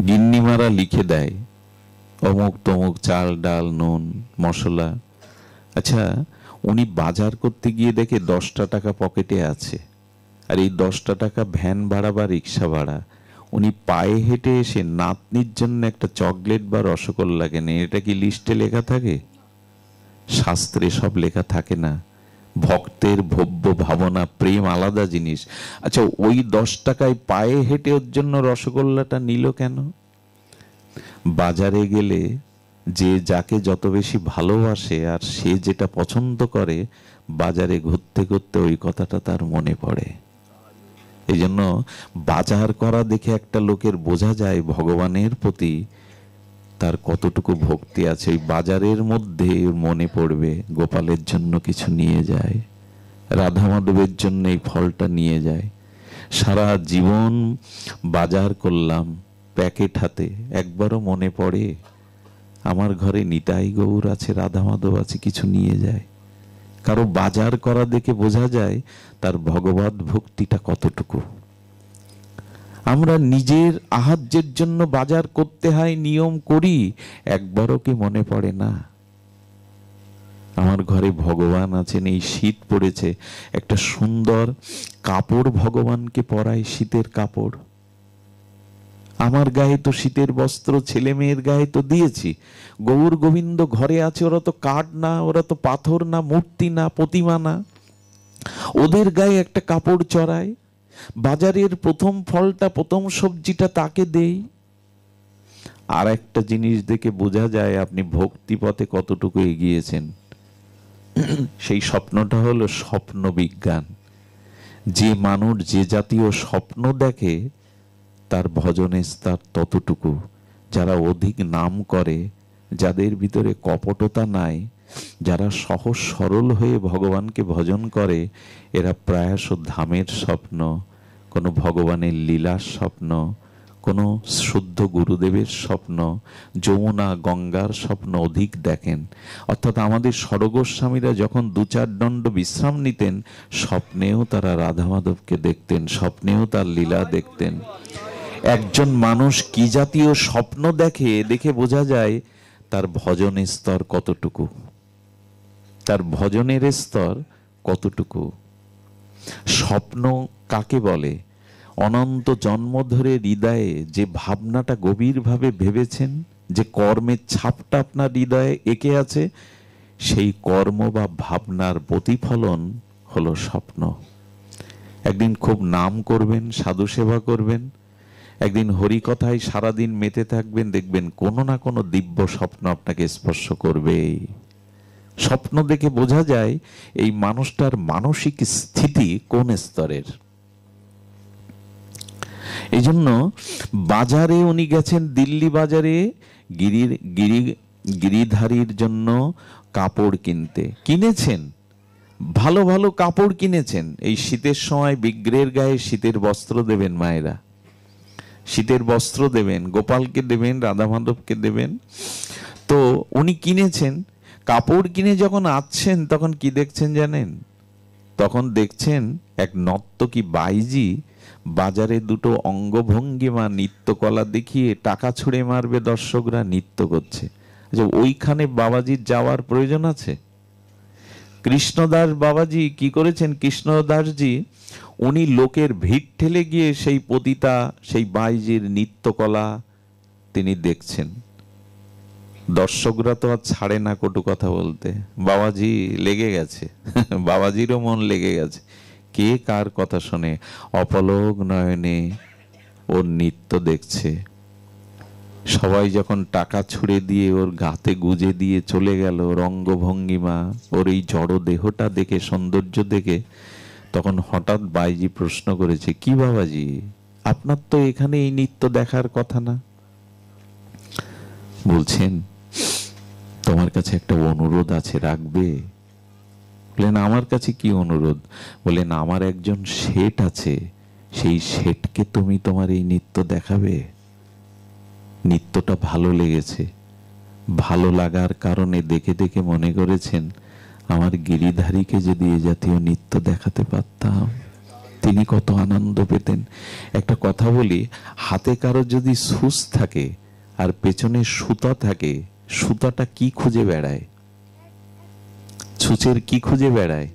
গিন্নিমারা লিখে দেয় অমুক তমুক চাল ডাল নুন মশলা। আচ্ছা, উনি বাজার করতে গিয়ে দেখে 10টা টাকা পকেটে আছে, আর এই 10টা টাকা ভ্যান ভাড়া বা রিক্সা ভাড়া। উনি পায়ে হেঁটে এসে নাতনির জন্য একটা চকলেট বা রসগোল্লা কেনে। এটা কি লিস্টে লেখা থাকে? শাস্ত্রে সব লেখা থাকে না। ভক্তের ভব্য ভাবনা, প্রেম আলাদা জিনিস। আচ্ছা, ওই 10 টাকায় পায়ে হেঁটে ওর জন্য রসগোল্লাটা নিল কেন? বাজারে গেলে যে যাকে যত বেশি ভালোবাসে আর সে যেটা পছন্দ করে, বাজারে ঘুরতে ঘুরতে ওই কথাটা তার মনে পড়ে। এই জন্য বাজার করা দেখে একটা লোকের বোঝা যায় ভগবানের প্রতি তার কতটুকু ভক্তি আছে। ওই বাজারের মধ্যে মনে পড়বে গোপালের জন্য কিছু নিয়ে যায়, রাধা মাধবের জন্য এই ফলটা নিয়ে যায়। সারা জীবন বাজার করলাম প্যাকেট হাতে, একবারও মনে পড়ে আমার ঘরে নিতাই গৌর আছে, রাধা মাধব আছে, কিছু নিয়ে যায়। কারো বাজার করা দেখে বোঝা যায় তার ভগবত ভক্তিটা কতটুকু। আমরা নিজের আহার্যের জন্য বাজার করতে হয়, নিয়ম করি, একবারও কি মনে পড়ে না আমার ঘরে ভগবান আছেন? এই শীত পড়েছে, একটা সুন্দর কাপড় ভগবানকে পরাই, শীতের কাপড়। আমার গায়ে তো শীতের বস্ত্র ছেলে মেয়ের গায়ে তো দিয়েছি। গৌর গোবিন্দ ঘরে আছে, ওরা তো কাঠ না, ওরা তো পাথর না, মূর্তি না, প্রতিমা না, ওদের গায়ে একটা কাপড় চড়াই। বাজারের প্রথম ফলটা, প্রথম সবজিটা তাকে দেই। আর একটা জিনিস দেখে বোঝা যায় আপনি ভক্তি পথে কতটুকু এগিয়েছেন। সেই স্বপ্নটা হলো স্বপ্ন বিজ্ঞান। যে মানুষ যে জাতীয় স্বপ্ন দেখে তার ভজনের স্তর ততটুকু। যারা অধিক নাম করে, যাদের ভিতরে কপটতা নাই, যারা সহজ সরল হয়ে ভগবানকে ভজন করে, এরা প্রায়শ ধামের স্বপ্ন, কোনো ভগবানের লীলার স্বপ্ন, কোনো শুদ্ধ গুরুদেবের স্বপ্ন, যমুনা গঙ্গার স্বপ্ন অধিক দেখেন। অর্থাৎ আমাদের ষড়গোস্বামীরা যখন দু চার দণ্ড বিশ্রাম নিতেন, স্বপ্নেও তারা রাধা মাধবকে দেখতেন, স্বপ্নেও তার লীলা দেখতেন। একজন মানুষ কি জাতীয় স্বপ্ন দেখে, দেখে বোঝা যায় তার ভজনের স্তর কতটুকু, তার ভজনের স্তর কতটুকু। স্বপ্ন কাকে বলে? অনন্ত জন্ম ধরে হৃদয়ে যে ভাবনাটা গভীরভাবে ভেবেছেন, যে কর্মের ছাপটা আপনার হৃদয়ে এঁকে আছে, সেই কর্ম বা ভাবনার প্রতিফলন হলো স্বপ্ন। একদিন খুব নাম করবেন, সাধু সেবা করবেন, একদিন হরিকথায় সারাদিন মেতে থাকবেন, দেখবেন কোনো না কোনো দিব্য স্বপ্ন আপনাকে স্পর্শ করবে। স্বপ্ন দেখে বোঝা যায় এই মানুষটার মানসিক স্থিতি কোন স্তরের। এই জন্য বাজারে উনি গেছেন, দিল্লি বাজারে গিরিধারীর জন্য কাপড় কিনতে। কিনেছেন, ভালো ভালো কাপড় কিনেছেন। এই শীতের সময় বিগ্রহের গায়ে শীতের বস্ত্র দেবেন মায়েরা, শীতের বস্ত্র দেবেন, গোপালকে দেবেন, রাধা মাধবকে দেবেন। তো উনি কিনেছেন, কাপড় কিনে যখন আসছেন তখন কি দেখছেন জানেন? তখন দেখছেন এক নর্তকী বাইজি বাজারে দুটো অঙ্গভঙ্গিমা নৃত্যকলা দেখিয়ে টাকা ছুঁড়ে মারবে, দর্শকরা নৃত্য করছে। আচ্ছা, ওইখানে বাবাজির যাওয়ার প্রয়োজন আছে? কৃষ্ণদাস বাবাজি কি করেছেন? কৃষ্ণদাসজি উনি লোকের ভিড় ঠেলে গিয়ে সেই পতিতা, সেই বাইজির নৃত্যকলা তিনি দেখছেন। দর্শকরা তো আর ছাড়ে না কটু কথা বলতে। বাবাজি লেগে গেছে, বাবাজিরও মন লেগে গেছে। কে কার কথা শোনে? অপলক নয়নে ওর নৃত্য দেখছে। সবাই যখন টাকা ছুড়ে দিয়ে ওর গাতে গুজে দিয়ে চলে গেল, ওর অঙ্গভঙ্গিমা, ওর এই জড় দেহটা দেখে, সৌন্দর্য দেখে, তখন হঠাৎ বাইজি প্রশ্ন করেছে, কি বাবাজি, আপনার তো এখানে এই নৃত্য দেখার কথা না? বলছেন, তোমার কাছে একটা অনুরোধ আছে, রাখবে? বললেন, আমার কাছে কি অনুরোধ? বললেন, আমার একজন শেঠ আছে, সেই শেঠকে তুমি তোমার এই নৃত্য দেখাবে। নৃত্যটা ভালো লেগেছে, ভালো লাগার কারণে দেখে দেখে মনে করেছেন আমার গিরিধারীকে যদি এ জাতীয় নৃত্য দেখাতে পারতাম তিনি কত আনন্দ পেতেন। একটা কথা বলি, হাতে কারো যদি সুচ থাকে আর পেছনে সুতা থাকে, সুতাটা কি খুঁজে বেড়ায়? ছুঁচের কি খুঁজে বেড়ায়?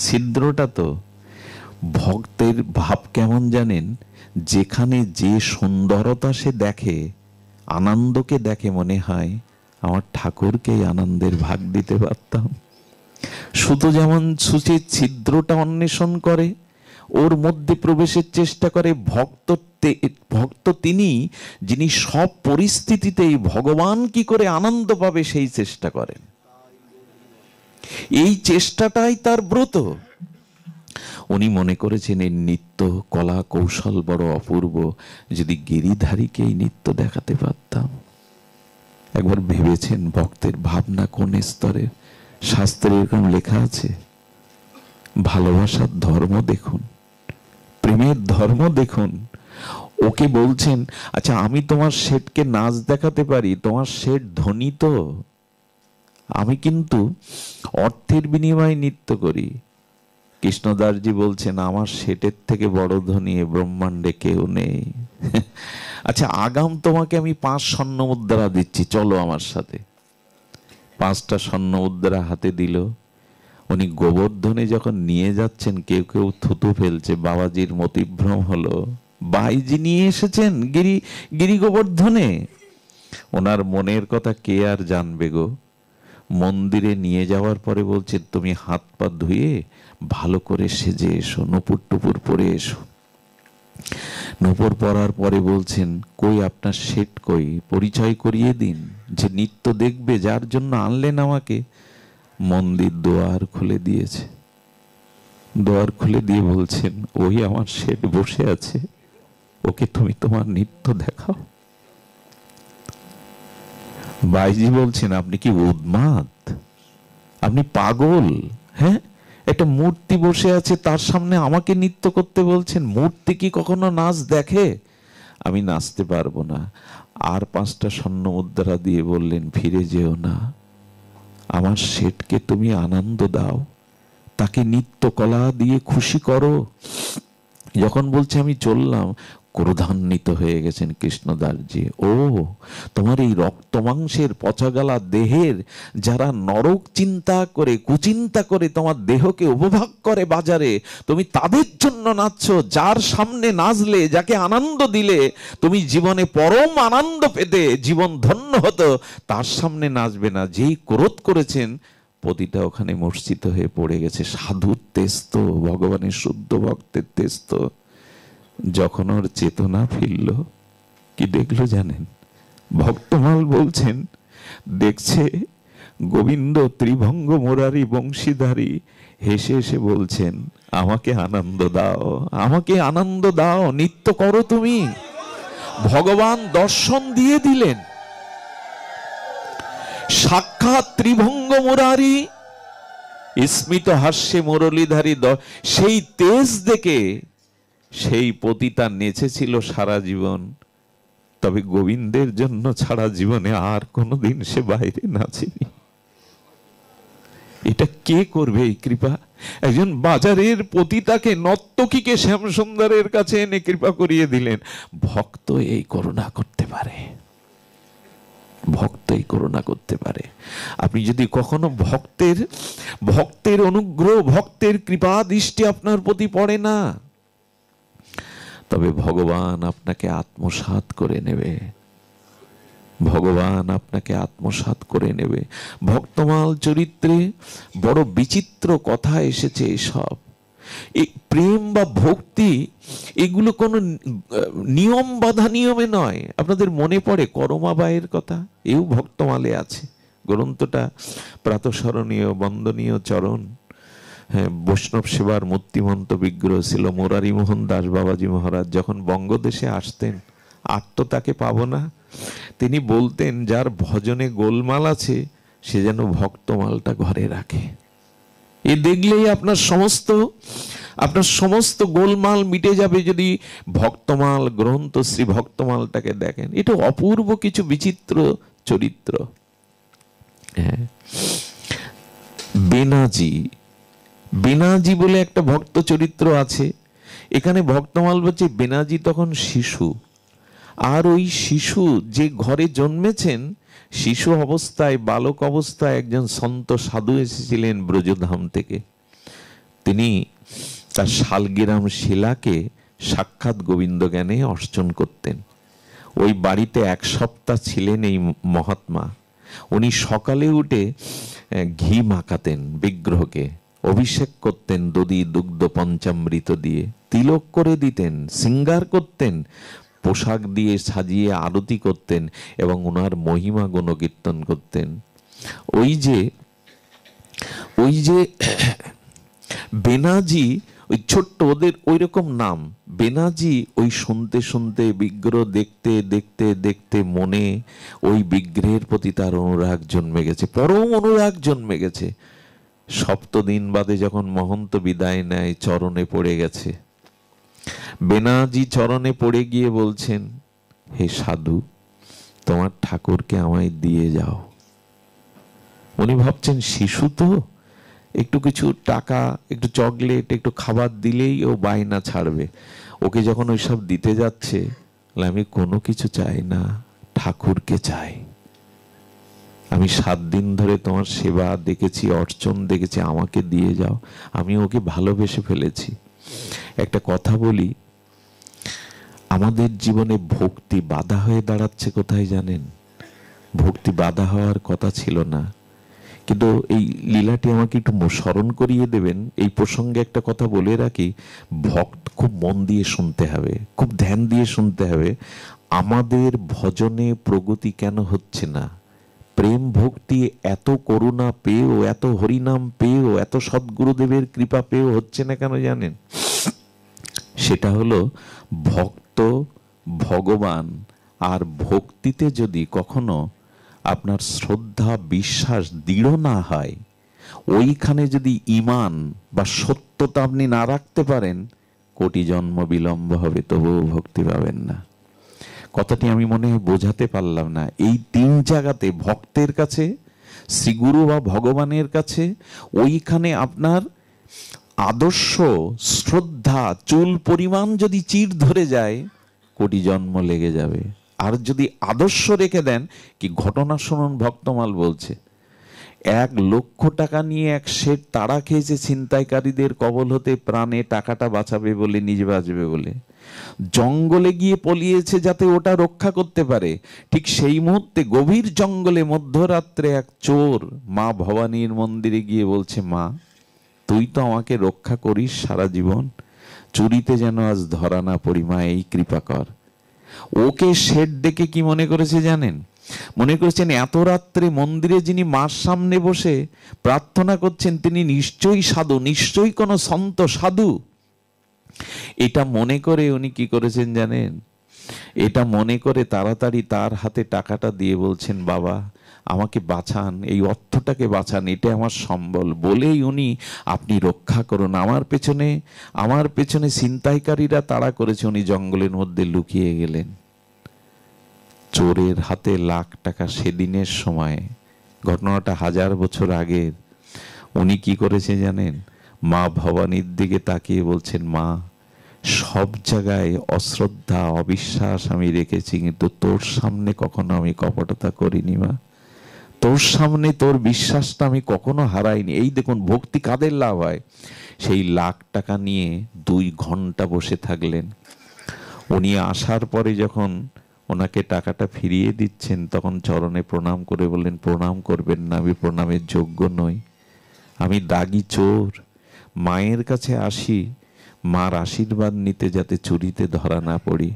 ছিদ্রটা তো। ভক্তের ভাব কেমন জানেন? যেখানে যে সুন্দরতা সে দেখে, আনন্দকে দেখে, মনে হয় আমার ঠাকুরকে আনন্দের ভাগ দিতে পারতাম। শুধু যেমন ছুঁচের ছিদ্রটা অন্বেষণ করে, ওর মধ্যে প্রবেশের চেষ্টা করে, ভক্ত তিনি যিনি সব পরিস্থিতিতেই ভগবান কি করে আনন্দ পাবে সেই চেষ্টা করেন। এই চেষ্টাটাই তার ব্রত। উনি মনে করেছেন এই নৃত্য কলা কৌশল বড় অপূর্ব, যদি গিরিধারীকে এই নৃত্য দেখাতে পারতাম। একবার ভেবেছেন ভক্তের ভাবনা কোন স্তরে? শাস্ত্রে এরকম লেখা আছে, ভালোবাসার ধর্ম দেখুন, প্রেমের ধর্ম দেখুন। ওকে বলছেন, আচ্ছা আমি তোমার শেঠকে নাচ দেখাতে পারি, তোমার শেঠ ধনী তো, আমি কিন্তু অর্থের বিনিময়ে নৃত্য করি। কৃষ্ণদাসজি বলছেন, আমার শেঠের থেকে বড় ধনী এ ব্রহ্মাণ্ডে কেউ নেই। আচ্ছা আগাম তোমাকে আমি 5 স্বর্ণ মুদ্রা দিচ্ছি, চলো আমার সাথে। 5টা স্বর্ণ মুদ্রা হাতে দিল। উনি গোবর্ধনে যখন নিয়ে যাচ্ছেন, কেউ কেউ থুতু ফেলছে, বাবাজির মতিভ্রম হলো, বাইজি নিয়ে এসেছেন গিরি গোবর্ধনে। ওনার মনের কথা কে আর জানবে গো। মন্দিরে নিয়ে যাওয়ার পরে বলছে, তুমি হাত পা ধুয়ে ভালো করে সেজে এসো, নূপুর টুপুর পরে এসো। নূপুর পরার পরে বলছেন, কই আপনার শেঠ কই, পরিচয় করিয়ে দিন, যে নিত্য দেখবে, যার জন্য আনলেন আমাকে। মন্দির দুয়ার খুলে দিয়েছে, দুয়ার খুলে দিয়ে বলছেন, ওই আমার শেঠ বসে আছে, ওকে তুমি তোমার নৃত্য দেখাও। বাইজি বলছেন, আপনি কি উন্মাদ, আপনি পাগল? হ্যাঁ, একটা মূর্তি বসে আছে, তার সামনে আমাকে নৃত্য করতে বলছেন? মূর্তি কি কখনো নাচ দেখে? আমি নাচতে পারবো না। আর 5টা স্বর্ণ মুদ্রা দিয়ে বললেন, ফিরে যেও না, আমার শেঠকে তুমি আনন্দ দাও, তাকে নিত্য কলা দিয়ে খুশি করো। যখন বলছে আমি চললাম, ক্রোধান্বিত হয়ে গেছেন কৃষ্ণদাসজি। ও, তোমার এই রক্ত মাংসের পচাগালা দেহের যারা নরক চিন্তা করে, কুচিন্তা করে তোমার দেহকে উপভোগ করে বাজারে, তুমি তাদের জন্য নাচছো। যার সামনে নাচলে, যাকে আনন্দ দিলে তুমি জীবনে পরম আনন্দ পেতে, জীবন ধন্য হতো, তার সামনে নাচবে না। যেই ক্রোধ করেছেন, পতিটা ওখানে মূর্ছিত হয়ে পড়ে গেছে। সাধুর তেস্ত, ভগবানের শুদ্ধ ভক্তের তেস্ত। যখন ওর চেতনা ফিরল, কি দেখলো জানেন? ভক্তমাল বলছেন, দেখছে গোবিন্দ ত্রিভঙ্গ মুরারি বংশীধারী হেসে হেসে বলছেন, আমাকে আনন্দ দাও, আমাকে আনন্দ দাও, নিত্য করো তুমি। ভগবান দর্শন দিয়ে দিলেন, সাক্ষাৎ ত্রিভঙ্গ মুরারি, স্মিত হাস্যে মুরলীধারী। সেই তেজ দেখে সেই পতিতা নেচেছিল সারা জীবন, তবে গোবিন্দের জন্য ছাড়া জীবনে আর কোনোদিন সে বাইরে নাচেনি। এটা কে করবে এই কৃপা? একজন বাজারের পতিতাকে, নর্তকীকে শ্যামসুন্দরের কাছে এনে কৃপা করিয়ে দিলেন। ভক্ত এই করুণা করতে পারে, ভক্তই করুণা করতে পারে। আপনি যদি কখনো ভক্তের অনুগ্রহ, ভক্তের কৃপা দৃষ্টি আপনার প্রতি পড়ে না, তবে ভগবান আপনাকে আত্মসাৎ করে নেবে, ভগবান আপনাকে আত্মসাৎ করে নেবে। ভক্তমাল চরিত্রে বড় বিচিত্র কথা এসেছে। এসব এই প্রেম বা ভক্তি, এগুলো কোনো নিয়ম বাধা নিয়মে নয়। আপনাদের মনে পড়ে করমাবাইয়ের কথা? এও ভক্তমালে আছে। গ্রন্থটা প্রাতঃস্মরণীয়, বন্দনীয় চরণ। হ্যাঁ, বৈষ্ণব সেবার মূর্তিমন্ত বিগ্রহ ছিল। মুরারি মোহন দাস বাবাজি মহারাজ যখন বঙ্গদেশে আসতেন, আর তো তাকে পাবো না, তিনি বলতেন, যার ভজনে গোলমাল আছে সে যেন ভক্তমালটা ঘরে রাখে। এ দেখলেই আপনার সমস্ত গোলমাল মিটে যাবে, যদি ভক্তমাল গ্রন্থ শ্রী ভক্তমালটাকে দেখেন। এটা অপূর্ব কিছু বিচিত্র চরিত্র। হ্যাঁ, বেনাজি বলে একটা ভক্ত চরিত্র আছে। এখানে ভক্তমাল বলছে, বেনাজি তখন শিশু, আর ওই শিশু যে ঘরে জন্মেছেন, শিশু অবস্থায়, বালক অবস্থায় একজন সন্ত সাধু এসেছিলেন ব্রজধাম থেকে। তিনি তার শালগ্রাম শিলাকে সাক্ষাৎ গোবিন্দ জ্ঞানে অর্চন করতেন। ওই বাড়িতে 1 সপ্তাহ ছিলেন এই মহাত্মা। উনি সকালে উঠে ঘি মাখাতেন বিগ্রহকে, অভিষেক করতেন দধি দুগ্ধ পঞ্চামৃত দিয়ে, তিলক করে দিতেন, শৃঙ্গার করতেন, পোশাক দিয়ে সাজিয়ে আরতি করতেন এবং ওনার মহিমা গুণকীর্তন করতেন। ওই যে বেনাজি, ওই ছোট্ট, ওদের ওই রকম নাম বেনাজি। ওই শুনতে শুনতে, বিগ্রহ দেখতে দেখতে দেখতে মনে ওই বিগ্রহের প্রতি তার অনুরাগ জন্মে গেছে, পরম অনুরাগ জন্মে গেছে। 7 দিন বাদে যখন মহন্ত বিদায় নেয়, চরণে পড়ে গেছে। বেনাজি চরণে পড়ে গিয়ে বলছেন, হে সাধু, তোমার ঠাকুরকে আমায় দিয়ে যাও। উনি ভাবছেন শিশু তো, একটু কিছু টাকা, একটু চকলেট, একটু খাবার দিলেই ও বায়না ছাড়বে। ওকে যখন ওইসব দিতে যাচ্ছে, আমি কোনো কিছু চাই না, ঠাকুরকে চাই। আমি 7 দিন ধরে তোমার সেবা দেখেছি, অর্চন দেখেছি, আমাকে দিয়ে যাও, আমি ওকে ভালোবেসে ফেলেছি। একটা কথা বলি, আমাদের জীবনে ভক্তি বাধা হয়ে দাঁড়াচ্ছে কোথায় জানেন? ভক্তি বাধা হওয়ার কথা ছিল না, কিন্তু এই লীলাটি আমাকে একটু স্মরণ করিয়ে দেবেন। এই প্রসঙ্গে একটা কথা বলে রাখি, ভক্ত খুব মন দিয়ে শুনতে হবে, খুব ধ্যান দিয়ে শুনতে হবে। আমাদের ভজনে প্রগতি কেন হচ্ছে না? প্রেম ভক্তি এত করুণা পেয়েও, এত হরিনাম পেয়েও, এত সদ্গুরুদেবের কৃপা পেয়েও হচ্ছে না কেন জানেন? সেটা হলো, ভক্ত, ভগবান আর ভক্তিতে যদি কখনো আপনার শ্রদ্ধা বিশ্বাস দৃঢ় না হয়, ওইখানে যদি ঈমান বা সত্যতা আপনি না রাখতে পারেন, কোটি জন্ম বিলম্ব হবে, তবুও ভক্তি পাবেন না। কথাটি আমি মনে হয় বোঝাতে পারলাম না। এই তিন জায়গাতে ভক্তের কাছে, শ্রীগুরু বা ভগবানের কাছে, ওইখানে আপনার আদর্শ শ্রদ্ধা চুল পরিমাণ যদি চির ধরে যায়, কোটি জন্ম লেগে যাবে। আর যদি আদর্শ রেখে দেন, কি ঘটনা শুনুন, ভক্তমাল বলছে 1,00,000 টাকা নিয়ে এক শেঠ তাড়া খেয়েছে ছিনতাইকারীদের কবল হতে, প্রাণে টাকাটা বাঁচাবে বলে, নিজে বাঁচবে বলে জঙ্গলে গিয়ে পলিয়েছে যাতে ওটা রক্ষা করতে পারে। ঠিক সেই মুহূর্তে গভীর জঙ্গলে মধ্যরাত্রে এক চোর মা ভবানীর মন্দিরে গিয়ে বলছে, মা তুই তো আমাকে রক্ষা করিস সারা জীবন, চুরিতে যেন আজ ধরা না পড়ি, মা এই কৃপা কর। ওকে শেঠ দেখে কি মনে করেছে জানেন? মনে করেছেন এত রাত্রে মন্দিরে যিনি মার সামনে বসে প্রার্থনা করছেন তিনি নিশ্চয়ই সাধু, নিশ্চয়ই কোনো সন্ত সাধু। এটা মনে করে উনি কি করেছেন জানেন? এটা মনে করে তাড়াতাড়ি তার হাতে টাকাটা দিয়ে বলছেন, বাবা আমাকে বাঁচান, এই অর্থটাকে বাঁচান, এটা আমার সম্বল, বলেই উনি আপনি রক্ষা করুন, আমার পেছনে ছিনতাইকারীরা তাড়া করেছে। উনি জঙ্গলের মধ্যে লুকিয়ে গেলেন। চোরের হাতে 1,00,000 টাকা সেদিনের সময়, ঘটনাটা 1000 বছর আগের। উনি কি করেছে জানেন? মা ভবানীর দিকে তাকিয়ে বলছেন, মা সব জায়গায় অশ্রদ্ধা অবিশ্বাস আমি রেখেছি, কিন্তু তোর সামনে কখনো আমি কপটতা করিনি মা, তোর সামনে তোর বিশ্বাসটা আমি কখনো হারাইনি। এই দেখুন ভক্তি কাদের লাভ হয়। সেই 1,00,000 টাকা নিয়ে 2 ঘন্টা বসে থাকলেন। উনি আসার পরে যখন ওনাকে টাকাটা ফিরিয়ে দিচ্ছেন, তখন চরণে প্রণাম করে বললেন, প্রণাম করবেন না, আমি প্রণামের যোগ্য নই, আমি দাগী চোর, মায়ের কাছে আসি মার আশীর্বাদ নিতে, যাতে চুরিতে ধরা না পড়ি।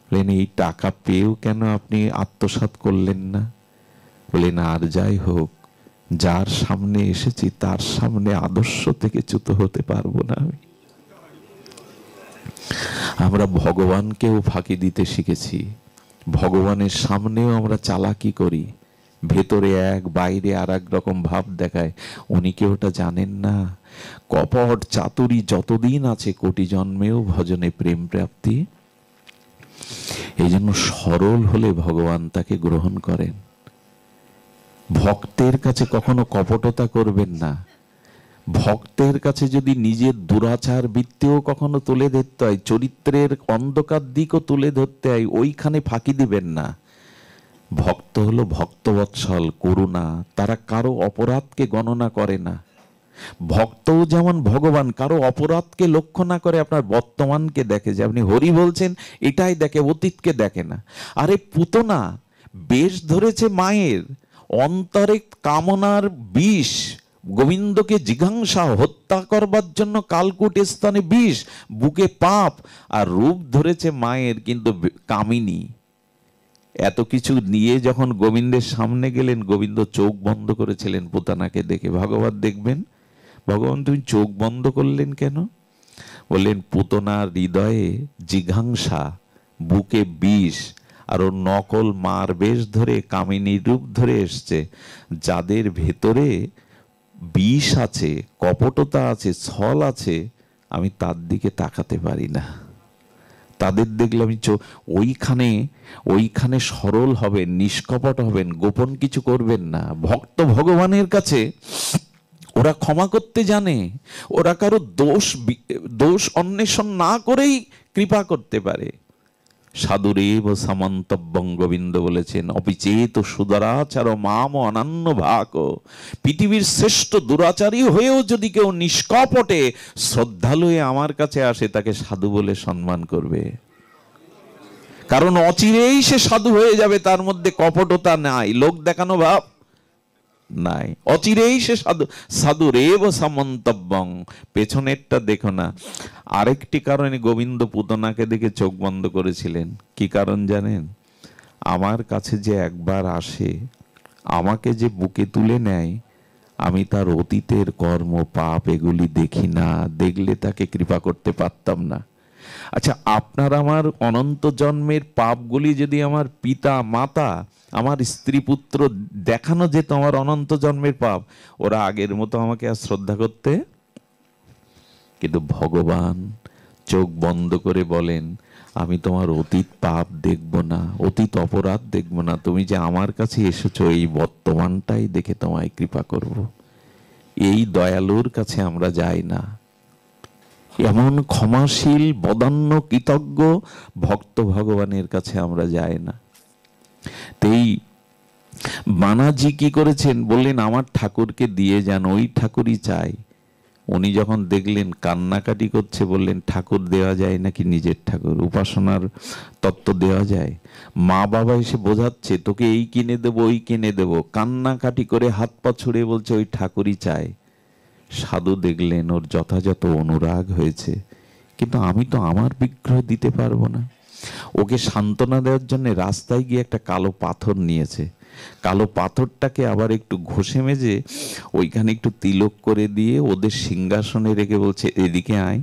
বললেন, এই টাকা পেয়েও কেন আপনি আত্মসাৎ করলেন না? বললেন, আর যাই হোক, যার সামনে এসেছি তার সামনে আদর্শ থেকে চ্যুত হতে পারবো না আমি। আমরা ভগবানকেও ফাঁকি দিতে শিখেছি, ভগবানের সামনেও আমরা চালাকি করি, ভেতরে এক বাইরে আর এক রকম ভাব দেখায়। উনি কি ওটা জানেন না? কপট চাতুরী যতদিন আছে, কোটি জন্মেও ভজনে প্রেম প্রাপ্তি। এই জন্য সরল হলে ভগবান তাকে গ্রহণ করেন। ভক্তের কাছে কখনো কপটতা করবেন না। ভক্তের কাছে যদি নিজের দুরাচার বৃত্তিও কখনো তুলে ধরতে হয়, চরিত্রের অন্ধকার দিকও তুলে ধরতে হয়, ওইখানে ফাঁকি দিবেন না। ভক্ত হলো ভক্তবৎসল, করুণা, তারা কারো অপরাধকে গণনা করে না। ভক্তও যেমন ভগবান, কারো অপরাধকে লক্ষ্য না করে আপনার বর্তমানকে দেখে, যে আপনি হরি বলছেন এটাই দেখে, অতীতকে দেখে না। আরে পুতনা বেশ ধরেছে মায়ের, অন্তরে কামনার বিষ, গোবিন্দকে জিঘাংসা হত্যা করবার জন্য কালকুট স্থানে বিষ, বুকে পাপ, আর রূপ ধরেছে মায়ের, কিন্তু কামিনী। এত কিছু নিয়ে যখন গোবিন্দের সামনে গেলেন, গোবিন্দ চোখ বন্ধ করেছিলেন পুতনাকে দেখে। ভগবান দেখবেন, ভগবান তুমি চোখ বন্ধ করলেন কেন? বললেন, পুতনার হৃদয়ে জিঘাংসা, বুকে বিষ, আর ও নকল মার বেশ ধরে কামিনী রূপ ধরে এসছে। যাদের ভেতরে বিষ আছে, কপটতা আছে, ছল আছে, আমি তার দিকে তাকাতে পারি না। তাদের দেখলে আমি ওইখানে সরল হবেন, নিষ্কপট হবেন, গোপন কিছু করবেন না। ভক্ত ভগবানের কাছে ওরা ক্ষমা করতে জানে, ওরা কারো দোষ অন্বেষণ না করেই কৃপা করতে পারে। সাধুরেব সামন্তব্যং, গোবিন্দ বলেছেন, অপিচেত সুদরাচার মাম অনন্য ভাগ। পৃথিবীর শ্রেষ্ঠ দুরাচারী হয়েও যদি কেউ নিষ্কপটে শ্রদ্ধালু আমার কাছে আসে, তাকে সাধু বলে সম্মান করবে, কারণ অচিরেই সে সাধু হয়ে যাবে। তার মধ্যে কপটতা নাই, লোক দেখানো ভাব নাই, অচিরেই সে সাধু রেব সামন্তব্যং। পেছনেরটা দেখো না। আরেকটি কারণে গোবিন্দ পুতনাকে দেখে চোখ বন্ধ করেছিলেন। কি কারণ জানেন? আমার কাছে যে একবার আসে, আমাকে যে বুকে তুলে নেয়, আমি তার অতীতের কর্ম পাপ এগুলি দেখি না, দেখলে তাকে কৃপা করতে পারতাম না। আচ্ছা, আপনার আমার অনন্ত জন্মের পাপগুলি যদি আমার পিতা মাতা, আমার স্ত্রী পুত্র দেখানো যেত আমার অনন্ত জন্মের পাপ, ওরা আগের মতো আমাকে আর শ্রদ্ধা করতে? কিন্তু ভগবান চোখ বন্ধ করে বলেন, আমি তোমার অতীত পাপ দেখব না, অতীত অপরাধ দেখব না, তুমি যে আমার কাছে এসেছো এই বর্তমানটাই দেখে তোমায় কৃপা করব। এই দয়ালুর কাছে আমরা যাই না। এমন ক্ষমাশীল বদান্য কৃতজ্ঞ ভক্ত ভগবানের কাছে আমরা যাই না। এই মানাজি কি করেছেন, বললেন আমার ঠাকুরকে দিয়ে যান, ওই ঠাকুরই চাই। উনি যখন দেখলেন কান্নাকাটি করছে, বললেন ঠাকুর দেওয়া যায় নাকি নিজের ঠাকুর? উপাসনার তত্ত্ব দেওয়া যায়? মা বাবা এসে বোঝাচ্ছে তোকে এই কিনে দেবো ওই কিনে দেবো, কান্নাকাটি করে হাত পা ছুড়ে বলছে ওই ঠাকুরই চাই। সাধু দেখলেন ওর যথাযথ অনুরাগ হয়েছে, কিন্তু আমি তো আমার বিগ্রহ দিতে পারবো না। ওকে সান্ত্বনা দেওয়ার জন্য রাস্তায় গিয়ে একটা কালো পাথর নিয়েছে, কালো পাথরটাকে আবার একটু ঘষে মেজে ওইখানে একটু তিলক করে দিয়ে ওদের সিংহাসনে রেখে বলছে এদিকে আয়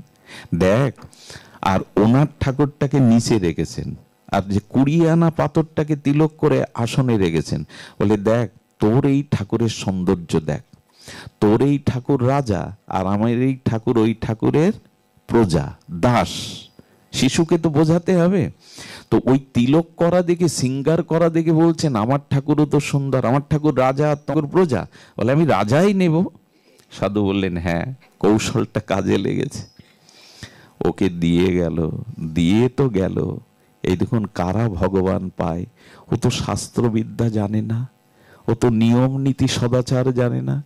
দেখ। আর ওনার ঠাকুরটাকে নিচে রেখেছেন, আর যে 20 আনা পাথরটাকে তিলক করে আসনে রেখেছেন। বলে দেখ তোর এই ঠাকুরের সৌন্দর্য দেখ, তোর এই ঠাকুর রাজা আর আমার এই ঠাকুর ওই ঠাকুরের প্রজা দাস। শিশুকে তো বোঝাতে হবে। তো ওই তিলক করা দেখে, সিঙ্গার করা দেখে বলছেন আমার ঠাকুরও তো সুন্দর, আমার ঠাকুর রাজা আর ঠাকুর প্রজা। বলে আমি রাজাই নেব। সাধু বললেন হ্যাঁ, কৌশলটা কাজে লেগেছে। ওকে দিয়ে গেল, দিয়ে তো গেল। এই দেখুন কারা ভগবান পায়। ও তো শাস্ত্রবিদ্যা জানে না, ও তো নিয়ম নীতি সদাচার জানে না।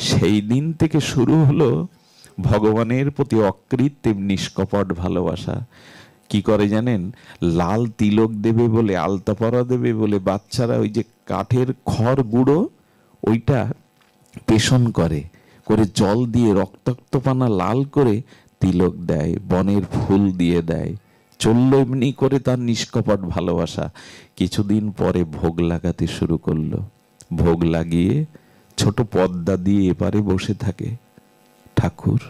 সেই দিন থেকে শুরু হলো ভগবানের প্রতি অকৃত্রিম নিষ্কপট ভালোবাসা। কি করে জানেন? লাল তিলক দেবে বলে, আলতা পরা দেবে বলে বাচ্চারা ওই যে কাঠের খড় গুঁড়ো ওইটা পেষণ করে, করে জল দিয়ে রক্তাক্ত পানা লাল করে তিলক দেয়, বনের ফুল দিয়ে দেয়। চললো এমনি করে তার নিষ্কপট ভালোবাসা। কিছুদিন পরে ভোগ লাগাতে শুরু করলো। ভোগ লাগিয়ে ছোট পর্দা দিয়ে এপারে বসে থাকে। ঠাকুর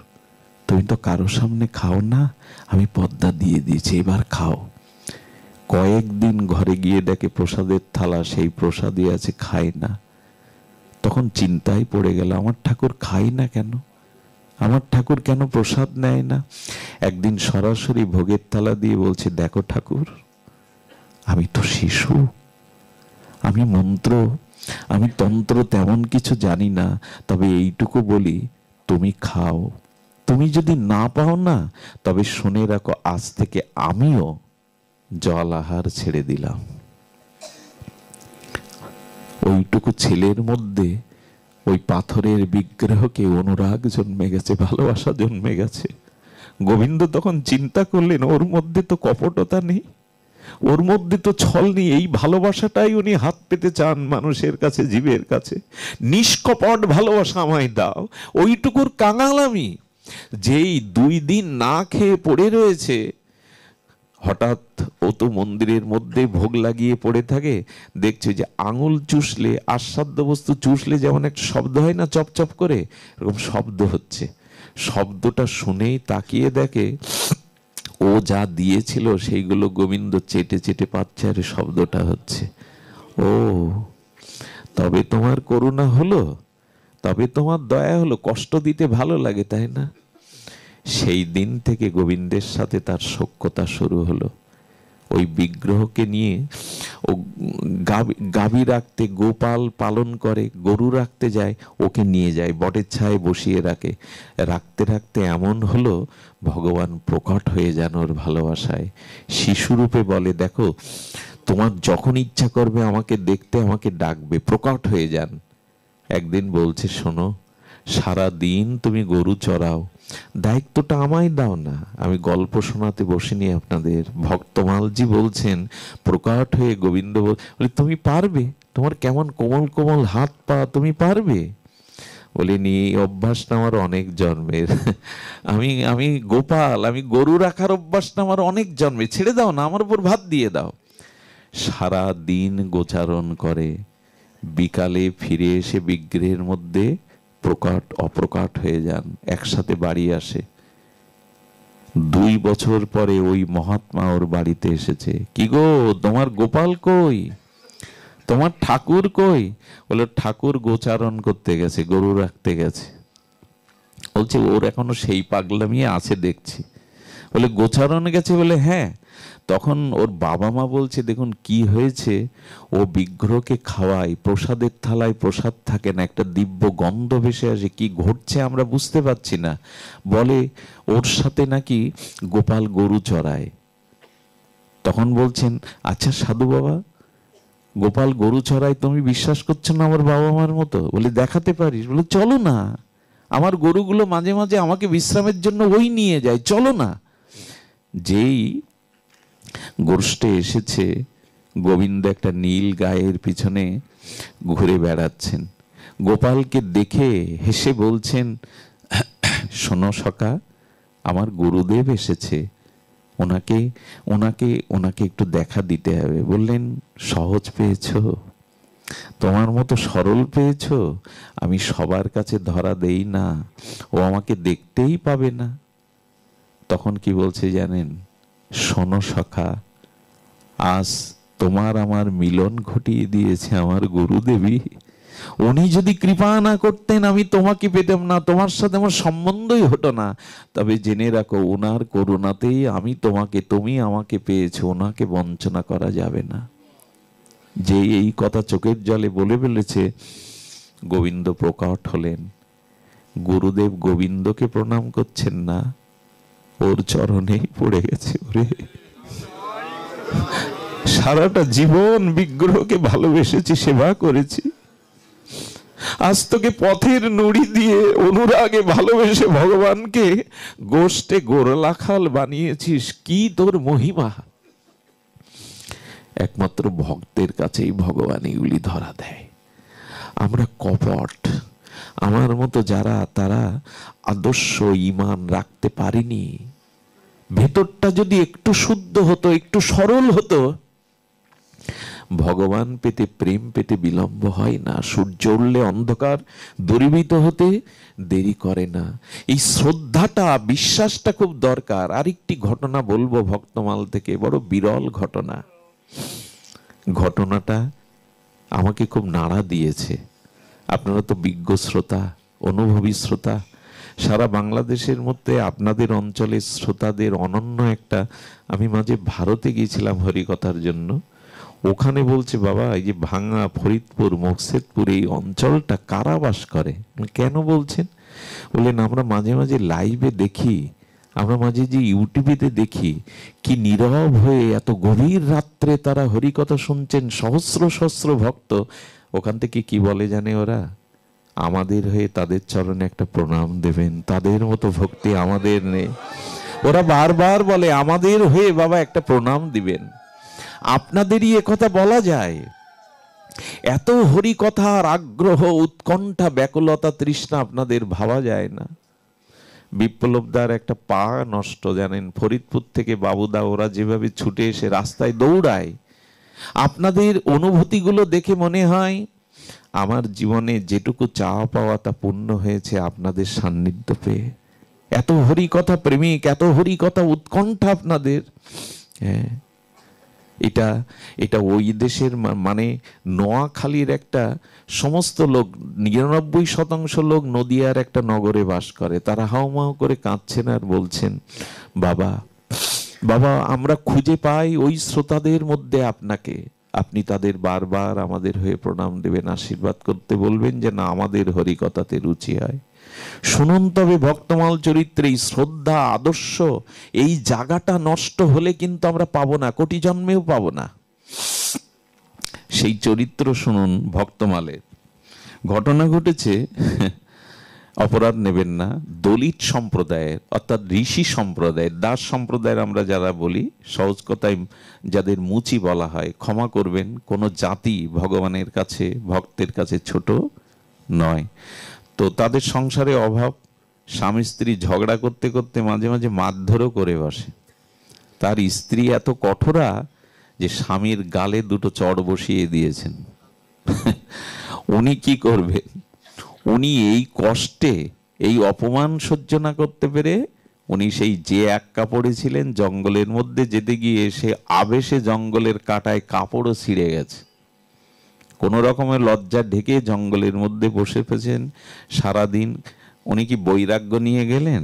তুমি তো কারো সামনে খাও না, আমি পর্দা দিয়ে দিয়েছি, এবার খাও। কয়েকদিন ঘরে গিয়ে দেখে প্রসাদের থালা সেই প্রসাদই আছে, খায় না। তখন চিন্তায় পড়ে গেল আমার ঠাকুর খায় না কেন, আমার ঠাকুর কেন প্রসাদ নেয় না। একদিন সরাসরি ভোগের থালা দিয়ে বলছে দেখো ঠাকুর, আমি তো শিশু, আমি মন্ত্র আমি তন্ত্র তেমন কিছু জানি না, তবে এইটুকু বলি তুমি খাও। তুমি যদি না পাও না, তবে শুনে রাখো আজ থেকে আমিও জল আহার ছেড়ে দিলাম। ওইটুকু ছেলের মধ্যে ওই পাথরের বিগ্রহকে অনুরাগ জন্মে গেছে, ভালোবাসা জন্মে গেছে। গোবিন্দ তখন চিন্তা করলেন ওর মধ্যে তো কপটতা নেই, ওর মধ্যে তো ছল নেই। এই ভালোবাসাটাই উনি হাত পেতে চান মানুষের কাছে, জীবের কাছে। নিষ্কপট ভালোবাসা আমায় দাও। ওইটুকুর কাঙাল আমি। যেই 2 দিন না খেয়ে পড়ে রয়েছে, হঠাৎ ও তো মন্দিরের মধ্যে ভোগ লাগিয়ে পড়ে থাকে, দেখছে যে আঙুল চুষলে, আস্বাদ্য বস্তু চুষলে যেমন একটা শব্দ হয় না চপচপ করে, এরকম শব্দ হচ্ছে। শব্দটা শুনেই তাকিয়ে দেখে ও যা দিয়েছিল সেইগুলো গোবিন্দ চেটে চেটে পাচ্ছে, আর শব্দটা হচ্ছে। ও তবে তোমার করুণা হলো, তবে তোমার দয়া হলো, কষ্ট দিতে ভালো লাগে তাই না? সেই দিন থেকে গোবিন্দের সাথে তার সখ্যতা শুরু হলো। ওই বিগ্রহকে নিয়ে ও গাভী রাখতে, গোপাল পালন করে, গরু রাখতে যায়, ওকে নিয়ে যায়, বটের ছায় বসিয়ে রাখে। রাখতে রাখতে এমন হলো ভগবান প্রকট হয়ে যান ওর ভালোবাসায়। শিশুরূপে বলে দেখো তোমার যখন ইচ্ছা করবে আমাকে দেখতে, আমাকে ডাকবে, প্রকট হয়ে যান। একদিন বলছে শোনো, সারা দিন তুমি গরু চড়াও, দায়িত্বটা আমায় দাও না। আমি গল্প শোনাতে বসিনি আপনাদের। ভক্তমালজি বলছেন প্রকট হয়ে গোবিন্দ বলে তুমি পারবে, তোমার কেমন কোমল কোমল হাত পা, তুমি পারবে? বলিনি এই অভ্যাসটা আমার অনেক জন্মের। আমি গোপাল, আমি গরু রাখার অভ্যাসটা আমার অনেক জন্মের, ছেড়ে দাও না, আমার উপর ভাত দিয়ে দাও। সারা দিন গোচারণ করে, বিকালে ফিরে এসে বিগ্রহের মধ্যে প্রকট অপ্রকট হয়ে যান, একসাথে বাড়ি আসে। 2 বছর পরে ওই মহাত্মা ওর বাড়িতে এসেছে। কি গো, তোমার গোপাল কই, তোমার ঠাকুর কই? বলে ঠাকুর গোচারণ করতে গেছে, গরু রাখতে গেছে। বলছে ওর এখনো সেই পাগলামি আছে দেখছি। বলে গোচারণ গেছে? বলে হ্যাঁ। তখন ওর বাবা মা বলছে দেখুন কি হয়েছে, ও বিগ্রহকে খাওয়ায়, প্রসাদের থালায় প্রসাদ থাকে না, একটা দিব্য গন্ধ ভেসে আসে, কি ঘটছে আমরা বুঝতে পারছি না। বলে ওর সাথে নাকি গোপাল গরু চড়ায়। তখন বলছেন আচ্ছা সাধু বাবা, গোপাল গরু চড়ায় তুমি বিশ্বাস করছো না আমার বাবা মার মতো? বলে দেখাতে পারিস? বলে চলো না, আমার গরুগুলো মাঝে মাঝে আমাকে বিশ্রামের জন্য ওই নিয়ে যায়, চলো না। যেই গোষ্ঠে এসেছে, গোবিন্দ একটা নীল গায়ের পিছনে ঘুরে বেড়াচ্ছেন। গোপালকে দেখে হেসে বলছেন, শোনো সখা, আমার গুরুদেব এসেছে, ওনাকে ওনাকে ওনাকে একটু দেখা দিতে হবে। বললেন সহজ পেয়েছো, তোমার মতো সরল পেয়েছো? আমি সবার কাছে ধরা দেই না, ও আমাকে দেখতেই পাবে না। তখন কি বলছে জানেন? শোনো সখা, আজ তোমার আমার মিলন ঘটিয়ে দিয়েছে আমার গুরুদেবী। উনি যদি কৃপা না করতেন আমি তোমাকে পেতাম না, তোমার সাথে আমার সম্বন্ধই হতো না। তবে জেনে রাখো, ওনার করুণাতেই আমি তোমাকে, তুমি আমাকে পেয়েছো, ওনাকে বঞ্চনা করা যাবে না। যে এই কথা চোখের জলে বলে ফেলেছে, গোবিন্দ প্রকট হলেন। গুরুদেব গোবিন্দকে প্রণাম করছেন না, ওর চরণেই পড়ে গেছে। ওরে, সারাটা জীবন বিগ্রহকে ভালোবেসেছি, সেবা করেছি, আজ তোকে পথের নুড়ি দিয়ে অনুরাগে ভালোবেসে ভগবানকে গোষ্ঠে গোরলাখাল বানিয়েছিস, কি তোর মহিমা! একমাত্র ভক্তের কাছেই ভগবান এগুলি ধরা দেয়। আমরা কপট, আমার মতো যারা, তারা আদর্শ ঈমান রাখতে পারিনি। ভেতরটা যদি একটু শুদ্ধ হতো, একটু সরল হতো, ভগবান পেতে, প্রেম পেতে বিলম্ব হয় না। সূর্য উঠলে অন্ধকার দূরীভূত হতে দেরি করে না। এই শ্রদ্ধাটা, বিশ্বাসটা খুব দরকার। আরেকটি ঘটনা বলবো ভক্তমাল থেকে, বড় বিরল ঘটনা। ঘটনাটা আমাকে খুব নাড়া দিয়েছে। আপনারা তো বিজ্ঞ শ্রোতা, অনুভবী শ্রোতা। সারা বাংলাদেশের মধ্যে আপনাদের অঞ্চলের শ্রোতাদের অনন্য একটা, আমি মাঝে ভারতে গিয়েছিলাম হরিকথার জন্য। ওখানে বলছে বাবা, এই যে ভাঙ্গা, ফরিদপুর, মকসেদপুর এই অঞ্চলটা কারা বাস করে? কেন বলছেন? বললেন আমরা মাঝে মাঝে লাইভে দেখি, আমরা মাঝে যে ইউটিউবেতে দেখি, কি নীরব হয়ে এত গভীর রাত্রে তারা হরিকথা শুনছেন, সহস্র সহস্র ভক্ত। ওখান থেকে কি বলে জানে ওরা? আমাদের হয়ে তাদের চরণে একটা প্রণাম দেবেন, তাদের মতো ভক্তি আমাদের নেই। ওরা বারবার বলে আমাদের হয়ে বাবা একটা প্রণাম দিবেন। আপনাদেরই একথা বলা যায়। এত হরিকথার আগ্রহ, উৎকণ্ঠা, ব্যাকুলতা, তৃষ্ণা আপনাদের ভাবা যায় না। বিপ্লবদার একটা পা নষ্ট, জানেন, ফরিদপুর থেকে বাবুদা ওরা যেভাবে ছুটে এসে রাস্তায় দৌড়ায়, আপনাদের অনুভূতিগুলো দেখে মনে হয় আমার জীবনে যেটুকু চাওয়া পাওয়া তা পূর্ণ হয়েছে আপনাদের সান্নিধ্য পেয়ে। এত হরিকথা প্রেমিক, এত হরিকথা উৎকণ্ঠা আপনাদের। হ্যাঁ, এটা এটা ওই দেশের, মানে নোয়াখালীর একটা সমস্ত লোক, 99% লোক নদিয়ার একটা নগরে বাস করে। তারা হাউমাউ করে কাঁদছেন আর বলছেন, বাবা বাবা, আমরা খুঁজে পাই ওই শ্রোতাদের মধ্যে আপনাকে। আপনি তাদের বারবার আমাদের হয়ে প্রণাম দেবেন, আশীর্বাদ করতে বলবেন যে না, আমাদের হরিকথাতে রুচি হয়। শুনুন তবে ভক্তমাল চরিত্রে এই শ্রদ্ধা, আদর্শ, এই জায়গাটা নষ্ট হলে কিন্তু আমরা পাবো না, কোটি জন্মেও পাবো না। সেই চরিত্র শুনুন ভক্তমালের। ঘটনা ঘটেছে, অপরাধ নেবেন না, দলিত সম্প্রদায়ের, অর্থাৎ ঋষি সম্প্রদায়ের, দাস সম্প্রদায়ের আমরা যারা বলি, সহজ কথায় যাদের মুচি বলা হয়, ক্ষমা করবেন, কোনো জাতি ভগবানের কাছে, ভক্তের কাছে ছোট নয়। তো তাদের সংসারে অভাব, স্বামী স্ত্রী ঝগড়া করতে করতে মাঝে মাঝে মারধরও করে বসে। তার স্ত্রী এত কঠোরা যে স্বামীর গালে 2টো চড় বসিয়ে দিয়েছেন। উনি কি করবেন? উনি এই কষ্টে, এই অপমান সহ্য না করতে পেরে উনি সেই যে এক কাপড়ে ছিলেন, জঙ্গলের মধ্যে যেতে গিয়ে সে আবেশে জঙ্গলের কাঁটায় কাপড়ও ছিঁড়ে গেছে। কোনো রকমের লজ্জা ঢেকে জঙ্গলের মধ্যে বসে পেয়েছেন সারাদিন। উনি কি বৈরাগ্য নিয়ে গেলেন?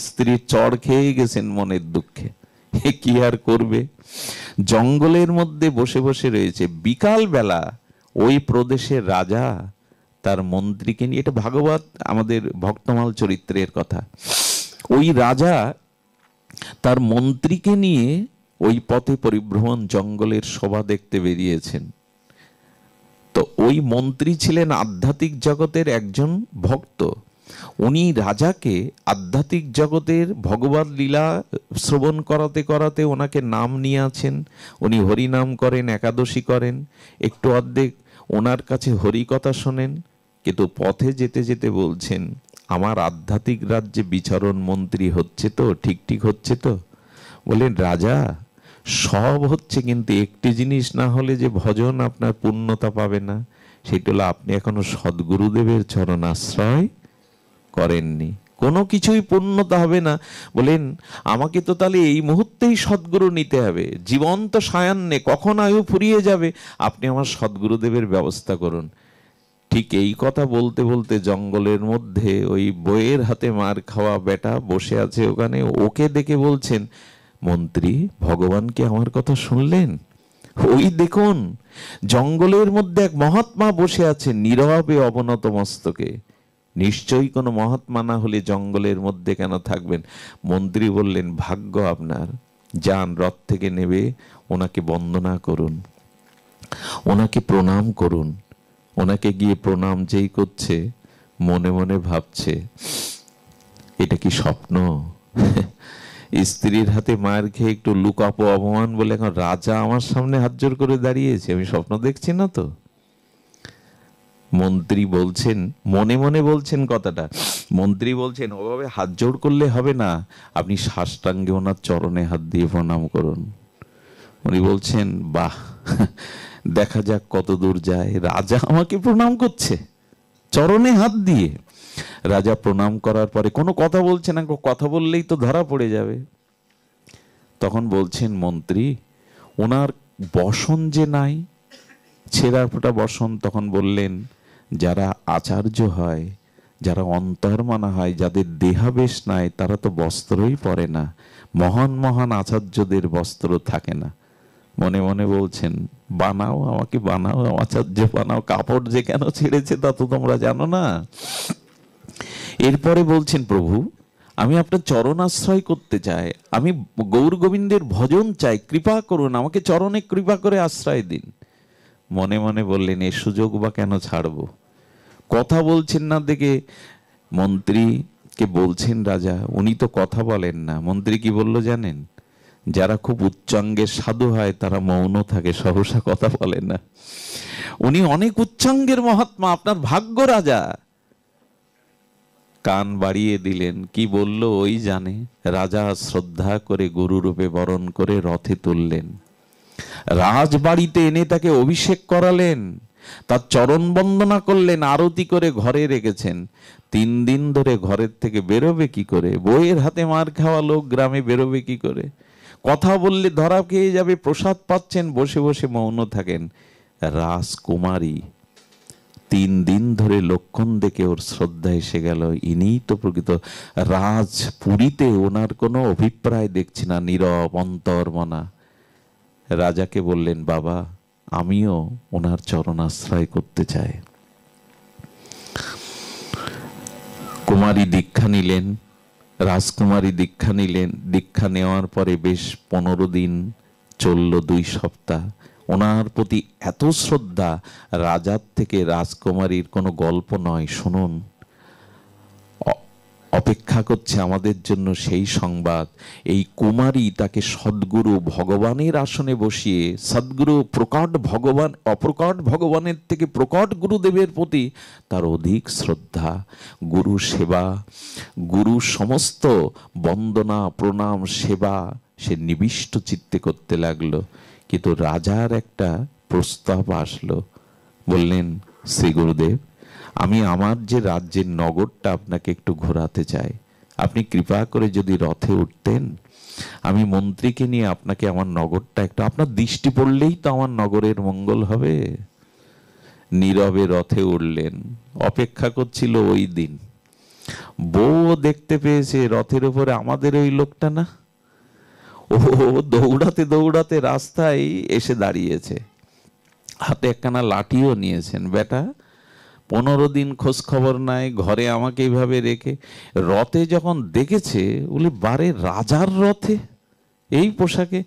স্ত্রীর চড় খেয়ে গেছেন মনের দুঃখে, কি আর করবে। জঙ্গলের মধ্যে বসে বসে রয়েছে। বিকাল বেলা ওই প্রদেশের রাজা তার মন্ত্রীকে নিয়ে, এটা ভাগবত আমাদের ভক্তমাল চরিত্রের কথা, ওই রাজা তার মন্ত্রীকে নিয়ে ওই পথে পরিভ্রমণ জঙ্গলের শোভা দেখতে বেরিয়েছেন। তো ওই মন্ত্রী ছিলেন আধ্যাত্মিক জগতের একজন ভক্ত। উনি রাজাকে আধ্যাত্মিক জগতের ভগবত লীলা শ্রবণ করাতে করাতে ওনাকে নাম নিয়ে আছেন। উনি হরিনাম করেন, একাদশী করেন, একটু অর্ধেক ওনার কাছে হরিকথা শোনেন। কিন্তু পথে যেতে যেতে বলছেন, আমার আধ্যাত্মিক রাজ্যে বিচরণ মন্ত্রী হচ্ছে তো, ঠিক ঠিক হচ্ছে তো? বলেন, রাজা সব হচ্ছে, কিন্তু একটি জিনিস না হলে যে ভজন আপনার পূর্ণতা পাবে না, সেটা হলো আপনি এখনো সদ্গুরুদেবের চরণ আশ্রয় করেননি, কোনো কিছুই পূর্ণতা হবে না। বলেন, আমাকে তো তাহলে এই মুহূর্তেই সদ্গুরু নিতে হবে, জীবন্ত সায়ান্নে কখন আয়ু ফুরিয়ে যাবে, আপনি আমার সদ্গুরুদেবের ব্যবস্থা করুন। ঠিক এই কথা বলতে বলতে জঙ্গলের মধ্যে ওই বইয়ের হাতে মার খাওয়া বেটা বসে আছে ওখানে, ওকে দেখে বলছেন, মন্ত্রী, ভগবান কি আমার কথা শুনলেন? ওই দেখুন জঙ্গলের মধ্যে এক মহাত্মা বসে আছেন নীরবে অবনত মস্তকে। নিশ্চয়ই কোনো মহাত্মা না হলে জঙ্গলের মধ্যে কেন থাকবেন? মন্ত্রী বললেন, ভাগ্য আপনার, যান রথ থেকে নেবে ওনাকে বন্দনা করুন, ওনাকে প্রণাম করুন। ওনাকে গিয়ে প্রণাম যেই করছে, মনে মনে ভাবছে, এটা কি স্বপ্ন? স্ত্রীর হাতে মায়ের খেয়ে একটু লুকাপো অপমান বলে এখন রাজা আমার সামনে হাত জোর করে দাঁড়িয়েছে, আমি স্বপ্ন দেখছি না তো? মন্ত্রী বলছেন, মনে মনে বলছেন কথাটা, মন্ত্রী বলছেন, ওভাবে হাত জোর করলে হবে না, আপনি সাষ্টাঙ্গে ওনার চরণে হাত দিয়ে প্রণাম করুন। উনি বলছেন, বাহ, দেখা যাক কত দূর যায়। রাজা আমাকে প্রণাম করছে চরণে হাত দিয়ে। রাজা প্রণাম করার পরে কোনো কথা বলছে না, কথা বললেই তো ধরা পড়ে যাবে। তখন বলছেন মন্ত্রী, ওনার বসন যে নাই, ছেঁড়া ফোটা বসন। তখন বললেন, যারা আচার্য হয়, যারা অন্তর্মনা হয়, যাদের দেহাবেশ নাই, তারা তো বস্ত্রই পরে না। মহান মহান আচার্যদের বস্ত্র থাকে না। মনে মনে বলছেন, বানাও, আমাকে বানাও, আচার্য বানাও, কাপড় যে কেন ছেড়েছে তা তো তোমরা জানো না। এরপরে বলছেন, প্রভু, আমি আপনার চরণ আশ্রয় করতে চাই, আমি গৌর গোবিন্দের ভজন চাই, কৃপা করুন, আমাকে চরণে কৃপা করে আশ্রয় দিন। মনে মনে বললেন, এ সুযোগ বা কেন ছাড়বো? কথা বলছেন না দেখে মন্ত্রীকে বলছেন রাজা, উনি তো কথা বলেন না। মন্ত্রী কি বলল জানেন? যারা খুব উচ্চাঙ্গের সাধু হয় তারা মৌন থাকে, সহসা কথা বলে না। উনি অনেক উচ্চাঙ্গের মহাত্মা, আপনার ভাগ্য রাজা। কান বাড়িয়ে দিলেন, কি বলল ওই জানে। রাজা শ্রদ্ধা করে গুরুরূপে বরণ করে রথে তুললেন, রাজবাড়িতে এনে তাকে অভিষেক করালেন, তার চরণ বন্দনা করলেন, আরতি করে ঘরে রেখেছেন। 3 দিন ধরে ঘরের থেকে বেরোবে কি করে? বইয়ের হাতে মার খাওয়া লোক গ্রামে বেরোবে কি করে? কথা বললে ধরা খেয়ে যাবে। প্রসাদ পাচ্ছেন, বসে বসে মৌন থাকেন। রাজকুমারী 3 দিন ধরে লক্ষণ দেখে ওর শ্রদ্ধা এসে গেল, ইনিই তো প্রকৃত রাজ। পুরীতে ওনার কোনো অভিপ্রায় দেখছি না, নীরব অন্তর্মনা। রাজাকে বললেন, বাবা, আমিও ওনার চরণ আশ্রয় করতে চাই। কুমারী দীক্ষা নিলেন, রাজকুমারী দীক্ষা নিলেন। দীক্ষা নেওয়ার পরে বেশ 15 দিন চলল, 2 সপ্তাহ। ওনার প্রতি এত শ্রদ্ধা, রাজার থেকে রাজকুমারীর কোনো গল্প নয়। শুনুন, অপেক্ষা করছে আমাদের জন্য সেই সংবাদ। এই কুমারী তাকে সদ্গুরু ভগবানের আসনে বসিয়ে, সদ্গুরু প্রকট ভগবান, অপ্রকট ভগবানের থেকে প্রকট গুরুদেবের প্রতি তার অধিক শ্রদ্ধা, গুরু সেবা, গুরু সমস্ত বন্দনা প্রণাম সেবা সে নিবিষ্ট চিত্তে করতে লাগলো। কিন্তু রাজার একটা প্রস্তাব আসলো। বললেন, শ্রী গুরুদেব, আমি আমার যে রাজ্যের নগরটা আপনাকে একটু ঘোরাতে চাই, আপনি কৃপা করে যদি রথে উঠতেন, আমি মন্ত্রীকে নিয়ে আপনাকে আমার নগরটা একটু, আপনার দৃষ্টি পড়লেই তো আমার নগরের মঙ্গল হবে। নীরবে রথে উঠলেন। অপেক্ষা করছিল ওই দিন। বউ দেখতে পেয়েছে রথের উপরে আমাদের ওই লোকটা না, ও দৌড়াতে দৌড়াতে রাস্তায় এসে দাঁড়িয়েছে, হাতে একখানা লাঠিও নিয়েছেন। বেটা 15 দিন খোঁজ খবর নাই, ঘরে আমাকে এইভাবে রেখে। রথে যখন দেখেছে, বলে বারে রাজার রথে এই পোশাকে,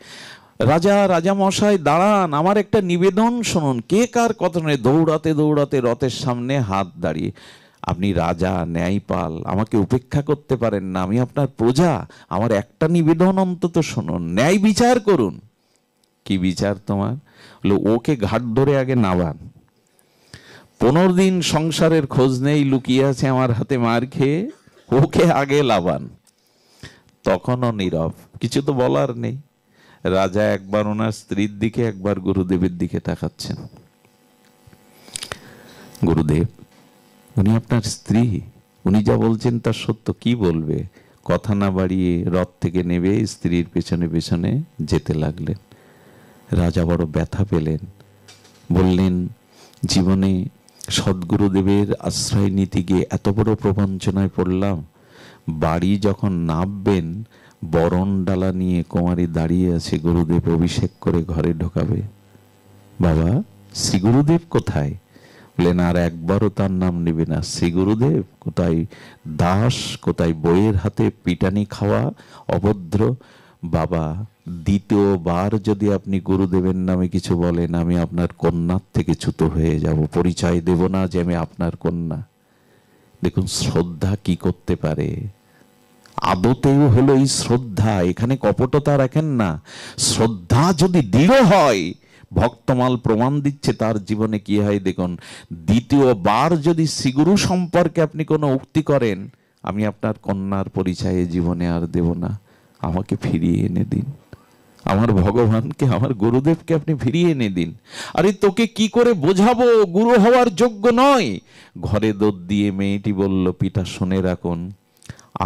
রাজা, রাজা মশাই দাঁড়ান, আমার একটা নিবেদন শুনুন। কে কার কথা নেই, দৌড়াতে দৌড়াতে রথের সামনে হাত দাঁড়িয়ে, আপনি রাজা, ন্যায়পাল, আমাকে উপেক্ষা করতে পারেন না, আমি আপনার প্রজা, আমার একটা নিবেদন অন্তত শুনুন, ন্যায় বিচার করুন। কি বিচার তোমার? বলে ওকে ঘাট ধরে আগে নাবান। 15 দিন সংসারের খোঁজ নেই, লুকিয়ে আছে আমার হাতে মার খেয়ে, ওকে আগে লাবান। তখনও নীরব, কিছু তো বলার নেই। রাজা একবার ওনার স্ত্রীর দিকে, একবার গুরুদেবের দিকে তাকাচ্ছেন। গুরুদেব, উনি আপনার স্ত্রী, উনি যা বলছেন তা সত্য, কি বলবে? কথা না বাড়িয়ে রথ থেকে নেমে স্ত্রীর পেছনে পেছনে যেতে লাগলেন। রাজা বড় ব্যথা পেলেন, বললেন, জীবনে সদ্গুরুদেবের আশ্রয় নীতি গিয়ে এত বড় প্রবঞ্চনায় পড়লাম। বাড়ি যখন নামবেন, বরণ ডালা নিয়ে কুমারী দাঁড়িয়ে আছে, গুরুদেব অভিষেক করে ঘরে ঢোকাবে। বাবা, শ্রী গুরুদেব কোথায়? বললেন, আর একবারও তার নাম নেবে না। শ্রী গুরুদেব কোথায়? দাস কোথায়? বইয়ের হাতে পিটানি খাওয়া অভদ্র। বাবা, দ্বিতীয়বার যদি আপনি গুরুদেবের নামে কিছু বলেন, আমি আপনার কন্যার থেকে চ্যুত হয়ে যাব, পরিচয় দেব না যে আমি আপনার কন্যা। দেখুন শ্রদ্ধা কি করতে পারে। আদতেও হলো এই শ্রদ্ধা, এখানে কপটতা রাখেন না। শ্রদ্ধা যদি দৃঢ় হয়, ভক্তমাল প্রমাণ দিচ্ছে তার জীবনে কি হয় দেখুন। দ্বিতীয়বার যদি শ্রীগুরু সম্পর্কে আপনি কোনো উক্তি করেন, আমি আপনার কন্যার পরিচয়ে জীবনে আর দেব না, আমাকে ফিরিয়ে এনে দিন, আমার ভগবানকে, আমার গুরুদেবকে আপনি ফিরিয়ে এনে দিন। আরে তোকে কি করে বোঝাবো, গুরু হওয়ার যোগ্য নয়। ঘরে দৌড় দিয়ে মেয়েটি বলল, পিতা শুনে রাখুন,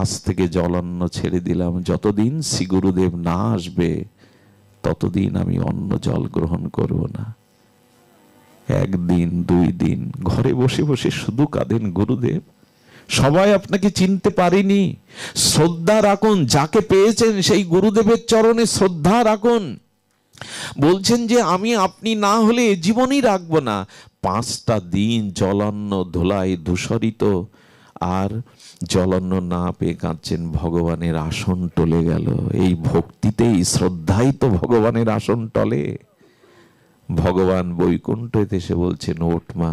আজ থেকে জলান্ন ছেড়ে দিলাম, যতদিন শ্রী গুরুদেব না আসবে ততদিন আমি অন্য জল গ্রহণ করব না। 1 দিন 2 দিন ঘরে বসে বসে শুধু কাঁদেন, গুরুদেব সবাই আপনাকে চিনতে পারেনি। শ্রদ্ধা রাখুন, যাকে পেয়েছেন সেই গুরুদেবের চরণে শ্রদ্ধা রাখুন। বলছেন যে আমি আপনি না হলে জীবনই রাখবো না। 5টা দিন জলান্ন, ধুলায় ধূসরিত, আর জলান্ন না পেয়ে কাঁদছেন, ভগবানের আসন টলে গেল। এই ভক্তিতেই, শ্রদ্ধাই তো ভগবানের আসন টলে। ভগবান বৈকুণ্ঠে এসে বলছেন, ওঠ মা,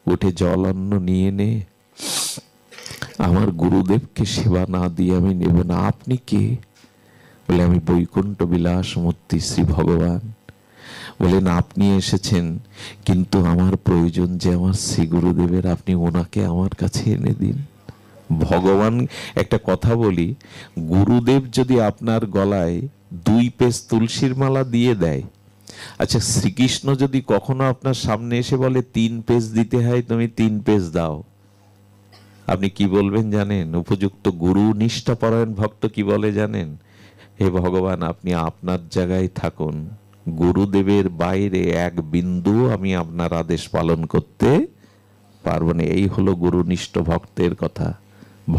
উঠে জলান্ন নিয়ে নে, আমার গুরুদেবকে সেবা না দিয়ে আমি নেব না। আপনি কে? বলে, আমি বৈকুণ্ঠ বিলাস মূর্তি শ্রী ভগবান। বলেন, আপনি এসেছেন, কিন্তু আমার প্রয়োজন যে আমার শ্রী গুরুদেবের, আপনি ওনাকে আমার কাছে এনে দিন। ভগবান, একটা কথা বলি, গুরুদেব যদি আপনার গলায় 2 পেজ তুলসীর মালা দিয়ে দেয়, আচ্ছা শ্রীকৃষ্ণ যদি কখনো আপনার সামনে এসে বলে 3 পেজ দিতে হয়, তুমি 3 পেজ দাও, আপনি কি বলবেন জানেন? উপযুক্ত গুরু নিষ্ঠাপরায়ণ ভক্ত কি বলে জানেন? হে ভগবান, আপনি আপনার জায়গায় থাকুন, গুরুদেবের বাইরে 1 বিন্দু আমি আপনার আদেশ পালন করতে পারবো না। এই হলো গুরুনিষ্ঠ ভক্তের কথা।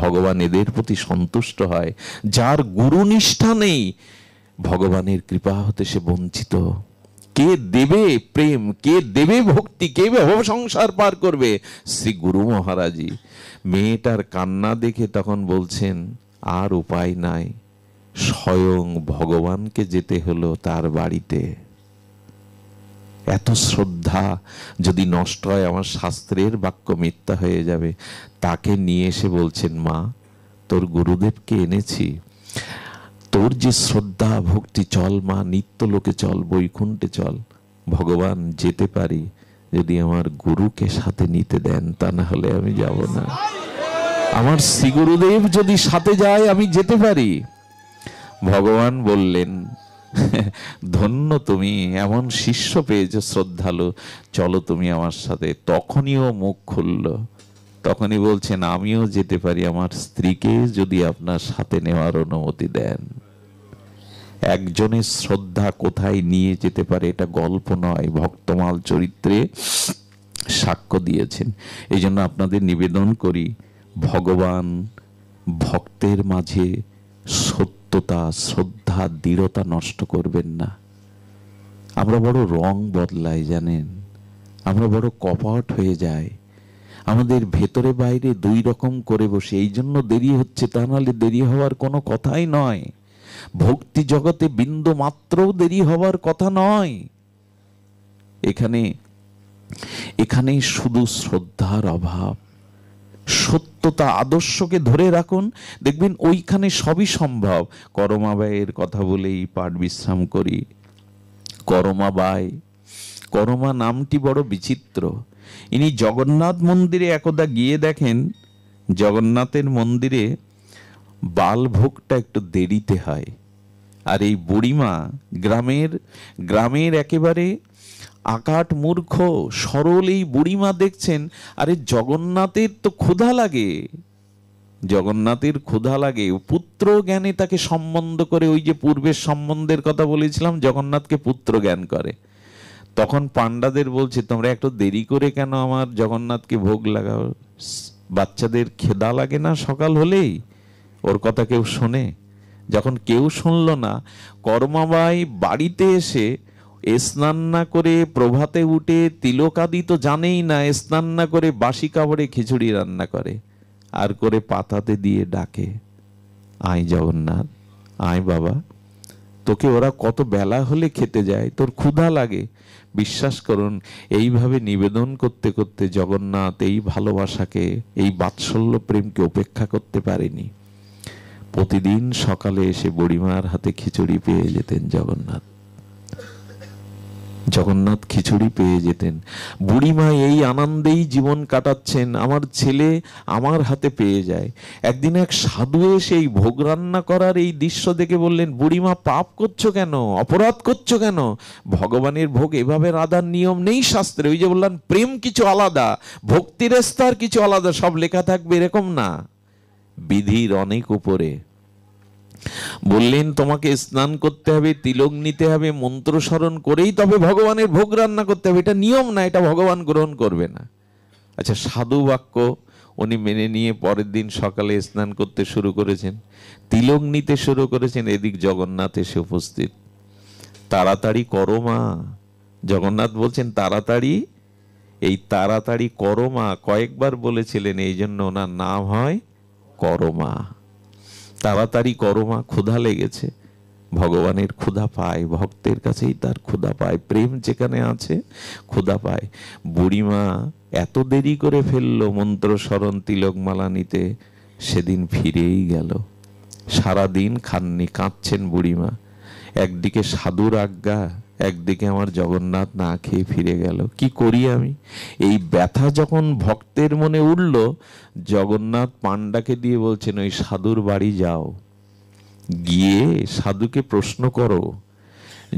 ভগবান এদের প্রতি সন্তুষ্ট হয়। যার গুরুনিষ্ঠা নেই, ভগবানের কৃপা হতে সে বঞ্চিত। কে দেবে প্রেম, কে দেবে ভক্তি, কে ভব সংসার পার করবে? শ্রী গুরু মহারাজই। মেয়েটার কান্না দেখে তখন বলছেন, আর উপায় নাই, স্বয়ং ভগবানকে যেতে হলো তার বাড়িতে। এত শ্রদ্ধা যদি নষ্ট হয়, আমার শাস্ত্রের বাক্য মিথ্যা হয়ে যাবে। তাকে নিয়ে এসে বলছেন, মা, তোর গুরুদেবকে এনেছি, তোর যে শ্রদ্ধা ভক্তি, চল মা, নিত্য লোকে চল, বৈকুণ্ঠে চল। ভগবান যেতে পারি যদি আমার গুরুকে সাথে নিতে দেন, তা না হলে আমি যাব না। আমার শ্রী গুরুদেব যদি সাথে যায়, আমি যেতে পারি। ভগবান বললেন, ধন্য তুমি, এমন শিষ্য পেয়েছো শ্রদ্ধালু, চলো তুমি আমার সাথে। তখনই ও মুখ খুলল, তখনই বলছেন, আমিও যেতে পারি, আমার স্ত্রীকে যদি আপনার সাথে নেওয়ার অনুমতি দেন। একজনের শ্রদ্ধা কোথায় নিয়ে যেতে পারে এটা গল্প নয়, ভক্তমাল চরিত্রে সাক্ষ্য দিয়েছেন। এই জন্য আপনাদের নিবেদন করি, ভগবান ভক্তের মাঝে সত্যতা, শ্রদ্ধা, দৃঢ়তা নষ্ট করবেন না। আমরা বড় রং বদলাই জানেন, আমরা বড় কপট হয়ে যাই, আমাদের ভেতরে বাইরে দুই রকম করে বসে, এই জন্য দেরি হচ্ছে, তা নাহলে দেরি হওয়ার কোনো কথাই নয়। ভক্তি জগতে বিন্দু মাত্রও দেরি হওয়ার কথা নয়। এখানে শুধু শ্রদ্ধার অভাব। সত্যতা, আদর্শকে ধরে রাখুন, দেখবেন ওইখানে সবই সম্ভব। করমাবাইয়ের কথা বলেই পাঠ বিশ্রাম করি। করমাবাই, করমা নামটি বড় বিচিত্র। ইনি জগন্নাথ মন্দিরে একদা গিয়ে দেখেন, জগন্নাথের মন্দিরে বালভোগটা একটু দেরিতে হয়। আর এই বুড়িমা গ্রামের একেবারে আকাট মূর্খ সরল এই বুড়িমা দেখছেন, আরে জগন্নাথের তো ক্ষুধা লাগে, জগন্নাথের ক্ষুধা লাগে, পুত্র জ্ঞানে তাকে সম্বন্ধ করে। ওই যে পূর্বের সম্বন্ধের কথা বলেছিলাম, জগন্নাথকে পুত্র জ্ঞান করে। তখন পান্ডাদের বলছে, তোমরা একটু দেরি করে কেন আমার জগন্নাথকে ভোগ লাগাও? বাচ্চাদের খেদা লাগে না সকাল হলেই? ওর কথা কেউ শোনে? যখন কেউ শুনল না, করমাবাই বাড়িতে এসে স্নান না করে, প্রভাতে উঠে তিলকাদি তো জানেই না, স্নান না করে বাসি কাপড়ে খিচুড়ি রান্না করে, আর করে পাতাতে দিয়ে ডাকে, আয় জগন্নাথ, আয় বাবা, তোকে ওরা কত বেলা হলে খেতে যায়, তোর ক্ষুধা লাগে। বিশ্বাস করুন, এইভাবে নিবেদন করতে করতে জগন্নাথ এই ভালোবাসাকে, এই বাৎসল্য প্রেমকে উপেক্ষা করতে পারেনি। প্রতিদিন সকালে এসে বুড়িমার হাতে খিচুড়ি পেয়ে যেতেন জগন্নাথ। জগন্নাথ খিচুড়ি পেয়ে যেতেন। বুড়িমা এই আনন্দেই জীবন কাটাচ্ছেন, আমার ছেলে আমার হাতে পেয়ে যায়। একদিন এক সাধু এসে এই ভোগ রান্না করার এই দৃশ্য দেখে বললেন, বুড়িমা পাপ করছো কেন, অপরাধ করছো কেন? ভগবানের ভোগ এভাবে রাধার নিয়ম নেই শাস্ত্রে। ওই যে বললাম, প্রেম কিছু আলাদা, ভক্তির স্তর কিছু আলাদা, সব লেখা থাকবে এরকম না, বিধির অনেক উপরে। বললেন, তোমাকে স্নান করতে হবে, তিলক নিতে হবে, মন্ত্র স্মরণ করেই তবে ভগবানের ভোগ রান্না করতে হবে, এটা নিয়ম না, এটা ভগবান গ্রহণ করবে না। আচ্ছা, সাধু বাক্য উনি মেনে নিয়ে পরের দিন সকালে স্নান করতে শুরু করেছেন, তিলক নিতে শুরু করেছেন। এদিক জগন্নাথ এসে উপস্থিত। তাড়াতাড়ি করো মা, জগন্নাথ বলছেন তাড়াতাড়ি, এই তাড়াতাড়ি করো মা কয়েকবার বলেছিলেন, এই জন্য ওনার নাম হয় করমা। তাড়াতাড়ি করো মা, ক্ষুধা লেগেছে। ভগবানের ক্ষুধা পায়, ভক্তের কাছেই তার ক্ষুধা পায়, প্রেম যেখানে আছে ক্ষুধা পায়। বুড়িমা এত দেরি করে ফেললো মন্ত্র স্মরণ তিলকমালা নিতে, সেদিন ফিরেই গেল। সারাদিন খাননি, কাঁদছেন বুড়িমা। একদিকে সাধুর আজ্ঞা, একদিকে আমার জগন্নাথ না খেয়ে ফিরে গেল, কি করি আমি? এই ব্যথা যখন ভক্তের মনে উঠল, জগন্নাথ পান্ডাকে দিয়ে বলছেন, ওই সাধুর বাড়ি যাও, গিয়ে সাধুকে প্রশ্ন করো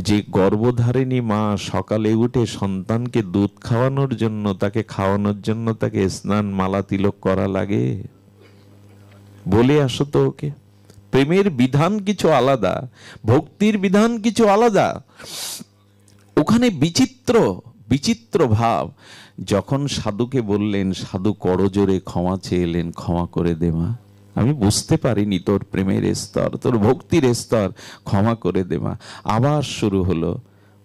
যে গর্ভধারিণী মা সকালে উঠে সন্তানকে দুধ খাওয়ানোর জন্য, তাকে খাওয়ানোর জন্য তাকে স্নান মালা তিলক করা লাগে? বলে আসো তো ওকে। প্রেমের বিধান কিছু আলাদা, ভক্তির বিধান কিছু আলাদা। ওখানে বিচিত্র বিচিত্র ভাব। যখন সাধুকে বললেন, সাধু করজোরে ক্ষমা চেয়েলেন, ক্ষমা করে দে মা, আমি বুঝতে পারিনি তোর প্রেমের স্তর, তোর ভক্তির স্তর, ক্ষমা করে দে মা। আবার শুরু হলো।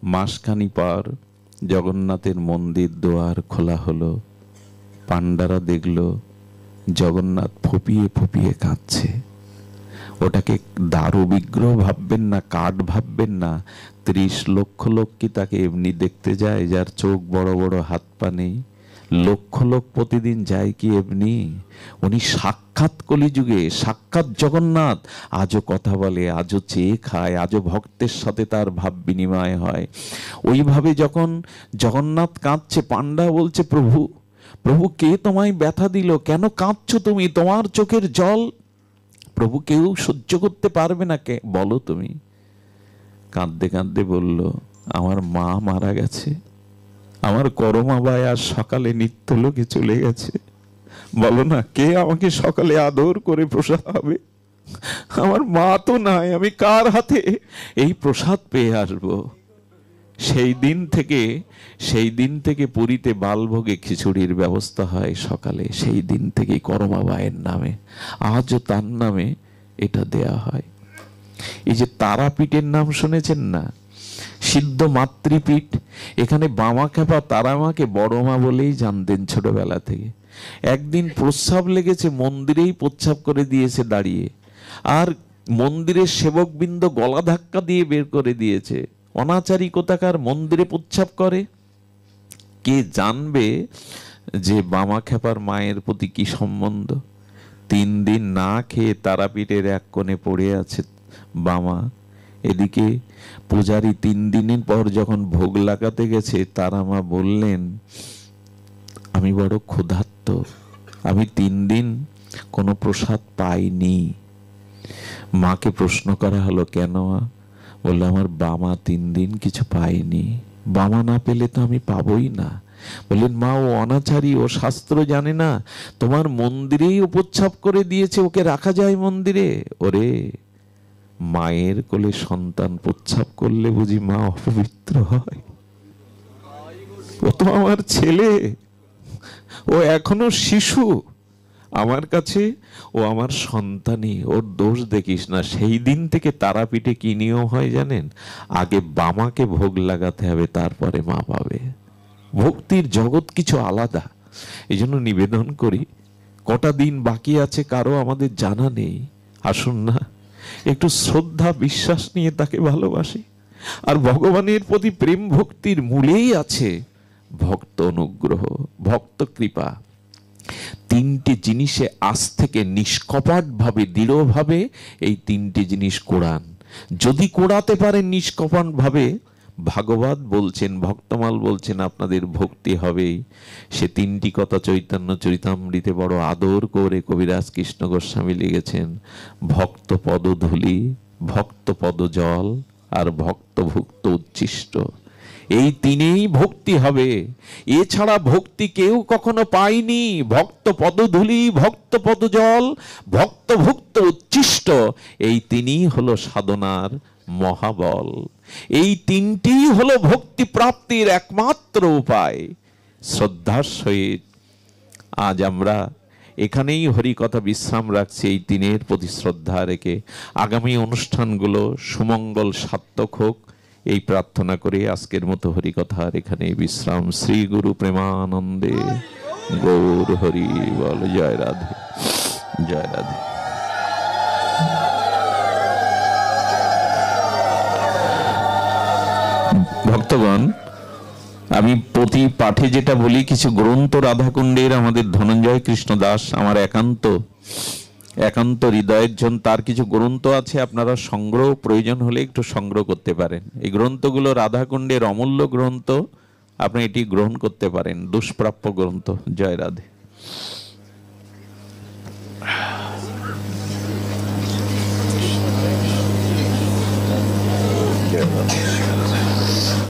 মাসখানি পর জগন্নাথের মন্দির দুয়ার খোলা হলো। পান্ডারা দেখলো জগন্নাথ ফুপিয়ে ফুপিয়ে কাঁদছে। ওটাকে দারু বিগ্রহ ভাববেন না, কাঠ ভাববেন না। 30 লক্ষ লোক কি তাকে এমনি দেখতে যায়, যার চোখ বড় বড়, হাত পা নেই? লক্ষ লোক প্রতিদিন যায় কি এমনি? উনি সাক্ষাৎ কলিযুগে, সাক্ষাৎ জগন্নাথ। আজও কথা বলে, আজও চেয়ে খায়, আজও ভক্তের সাথে তার ভাব বিনিময় হয়। ওইভাবে যখন জগন্নাথ কাঁদছে, পান্ডা বলছে, প্রভু প্রভু কে তোমায় ব্যথা দিল, কেন কাঁদছো তুমি, তোমার চোখের জল প্রভু কেউ সহ্য করতে পারবে না, কে বলো তুমি? কাঁদতে কাঁদতে বলল, আমার মা মারা গেছে, আমার করমাবাই আজ সকালে নিত্যলোকে চলে গেছে, বলো না, কে আমাকে সকালে আদর করে প্রসাদ হবে? আমার মা তো নাই, আমি কার হাতে এই প্রসাদ পেয়ে আসবো? সেই দিন থেকে পুরীতে বালভোগে খিচুড়ির ব্যবস্থা হয় সকালে। সেই দিন থেকে করমাবাইয়ের নামে, আজও তার নামে এটা দেয়া হয়। এই যে তারাপীঠের নাম শুনেছেন না, সিদ্ধ মাতৃপীঠ, এখানে বামাখ্যাপা তারামাকে বড় মা বলেই জানতেন ছোটবেলা থেকে। একদিন প্রস্রাব লেগেছে, মন্দিরেই প্রস্রাব করে দিয়েছে দাঁড়িয়ে, আর মন্দিরের সেবকবৃন্দ গলা ধাক্কা দিয়ে বের করে দিয়েছে। অনাচারী কোথাকার মন্দিরে প্রস্রাব করে। কে জানবে যে বামাখ্যাপার মায়ের প্রতি কি সম্বন্ধ? 3 দিন না খেয়ে তারাপীঠের এক কোণে পড়ে আছে বামা। এদিকে পূজারী 3 দিনের পর যখন ভোগ লাগাতে গেছে, তারা মা বললেন, আমি বড় ক্ষুধার্ত, আমি 3 দিন কোনো প্রসাদ পাইনি। মাকে প্রশ্ন করা হলো, কেন? বললো, আমার বামা 3 দিন কিছু পাইনি। বামা না পেলে তো আমি পাবই না। বললেন, মা ও অনাচারী, ও শাস্ত্র জানে না, তোমার মন্দিরেই উপচ্ছাপ করে দিয়েছে, ওকে রাখা যায় মন্দিরে? ওরে, মায়ের কোলে সন্তান প্রচ্ছাপ করলে বুঝি মা অপবিত্র হয়? ও তো আমার ছেলে, ও এখনো শিশু আমার কাছে, ও আমার সন্তানই, ওর দোষ দেখিস না। সেই দিন থেকে তারাপীঠে কি নিয়ম হয় জানেন? আগে বামাকে ভোগ লাগাতে হবে, তারপরে মা পাবে। ভক্তির জগৎ কিছু আলাদা। এই জন্য নিবেদন করি, কটা দিন বাকি আছে কারো আমাদের জানা নেই, আসুন না একটু শ্রদ্ধা বিশ্বাস নিয়ে তাকে ভালোবাসি। আর ভগবানের প্রতি প্রেম ভক্তির মূলেই আছে ভক্ত অনুগ্রহ, ভক্ত কৃপা। 3টে জিনিসে আজ থেকে নিষ্কপট ভাবে, দৃঢ়ভাবে এই 3টে জিনিস কোরআন যদি কোড়াতে পারেন নিষ্কপট ভাবে, ভাগবত বলছেন, ভক্তমাল বলছেন, আপনাদের ভক্তি হবেই। সে 3টি কথা চৈতন্য চরিতামৃতে বড় আদর করে কবিরাজ কৃষ্ণ গোস্বামী লিখেছেন। ভক্ত পদধূলি, ভক্ত পদজল, আর ভক্ত ভুক্ত উচ্ছিষ্ট। এই 3ই ভক্তি হবে। এছাড়া ভক্তি কেউ কখনো পায়নি। ভক্ত পদধূলি, ভক্ত পদজল, ভক্ত ভুক্ত উচ্ছিষ্ট, এই 3ই হলো সাধনার মহাবল। এই 3টিই হলো ভক্তি প্রাপ্তির একমাত্র উপায়। শ্রদ্ধার সহিত আজ আমরা এখানেই হরি কথা বিশ্রাম রাখছি, এই 3-এর প্রতি শ্রদ্ধা রেখে। আগামী অনুষ্ঠানগুলো সুমঙ্গল সার্থক হোক, এই প্রার্থনা করে আজকের মতো হরি কথার এখানেই বিশ্রাম। শ্রী গুরু প্রেমানন্দে গৌর হরি বল। জয় রাধে, জয় রাধে। ভক্তগণ, আমি প্রতি পাঠে যেটা বলি, কিছু গ্রন্থ রাধাকুণ্ডের আমাদের ধনঞ্জয় কৃষ্ণ দাস আমার একান্ত হৃদয়ের জন, তার কিছু গ্রন্থ আছে, আপনারা সংগ্রহ প্রয়োজন হলে একটু সংগ্রহ করতে পারেন। এই গ্রন্থগুলো রাধাকুণ্ডের অমূল্য গ্রন্থ, আপনি এটি গ্রহণ করতে পারেন, দুষ্প্রাপ্য গ্রন্থ। জয় রাধে। জয় রাধে।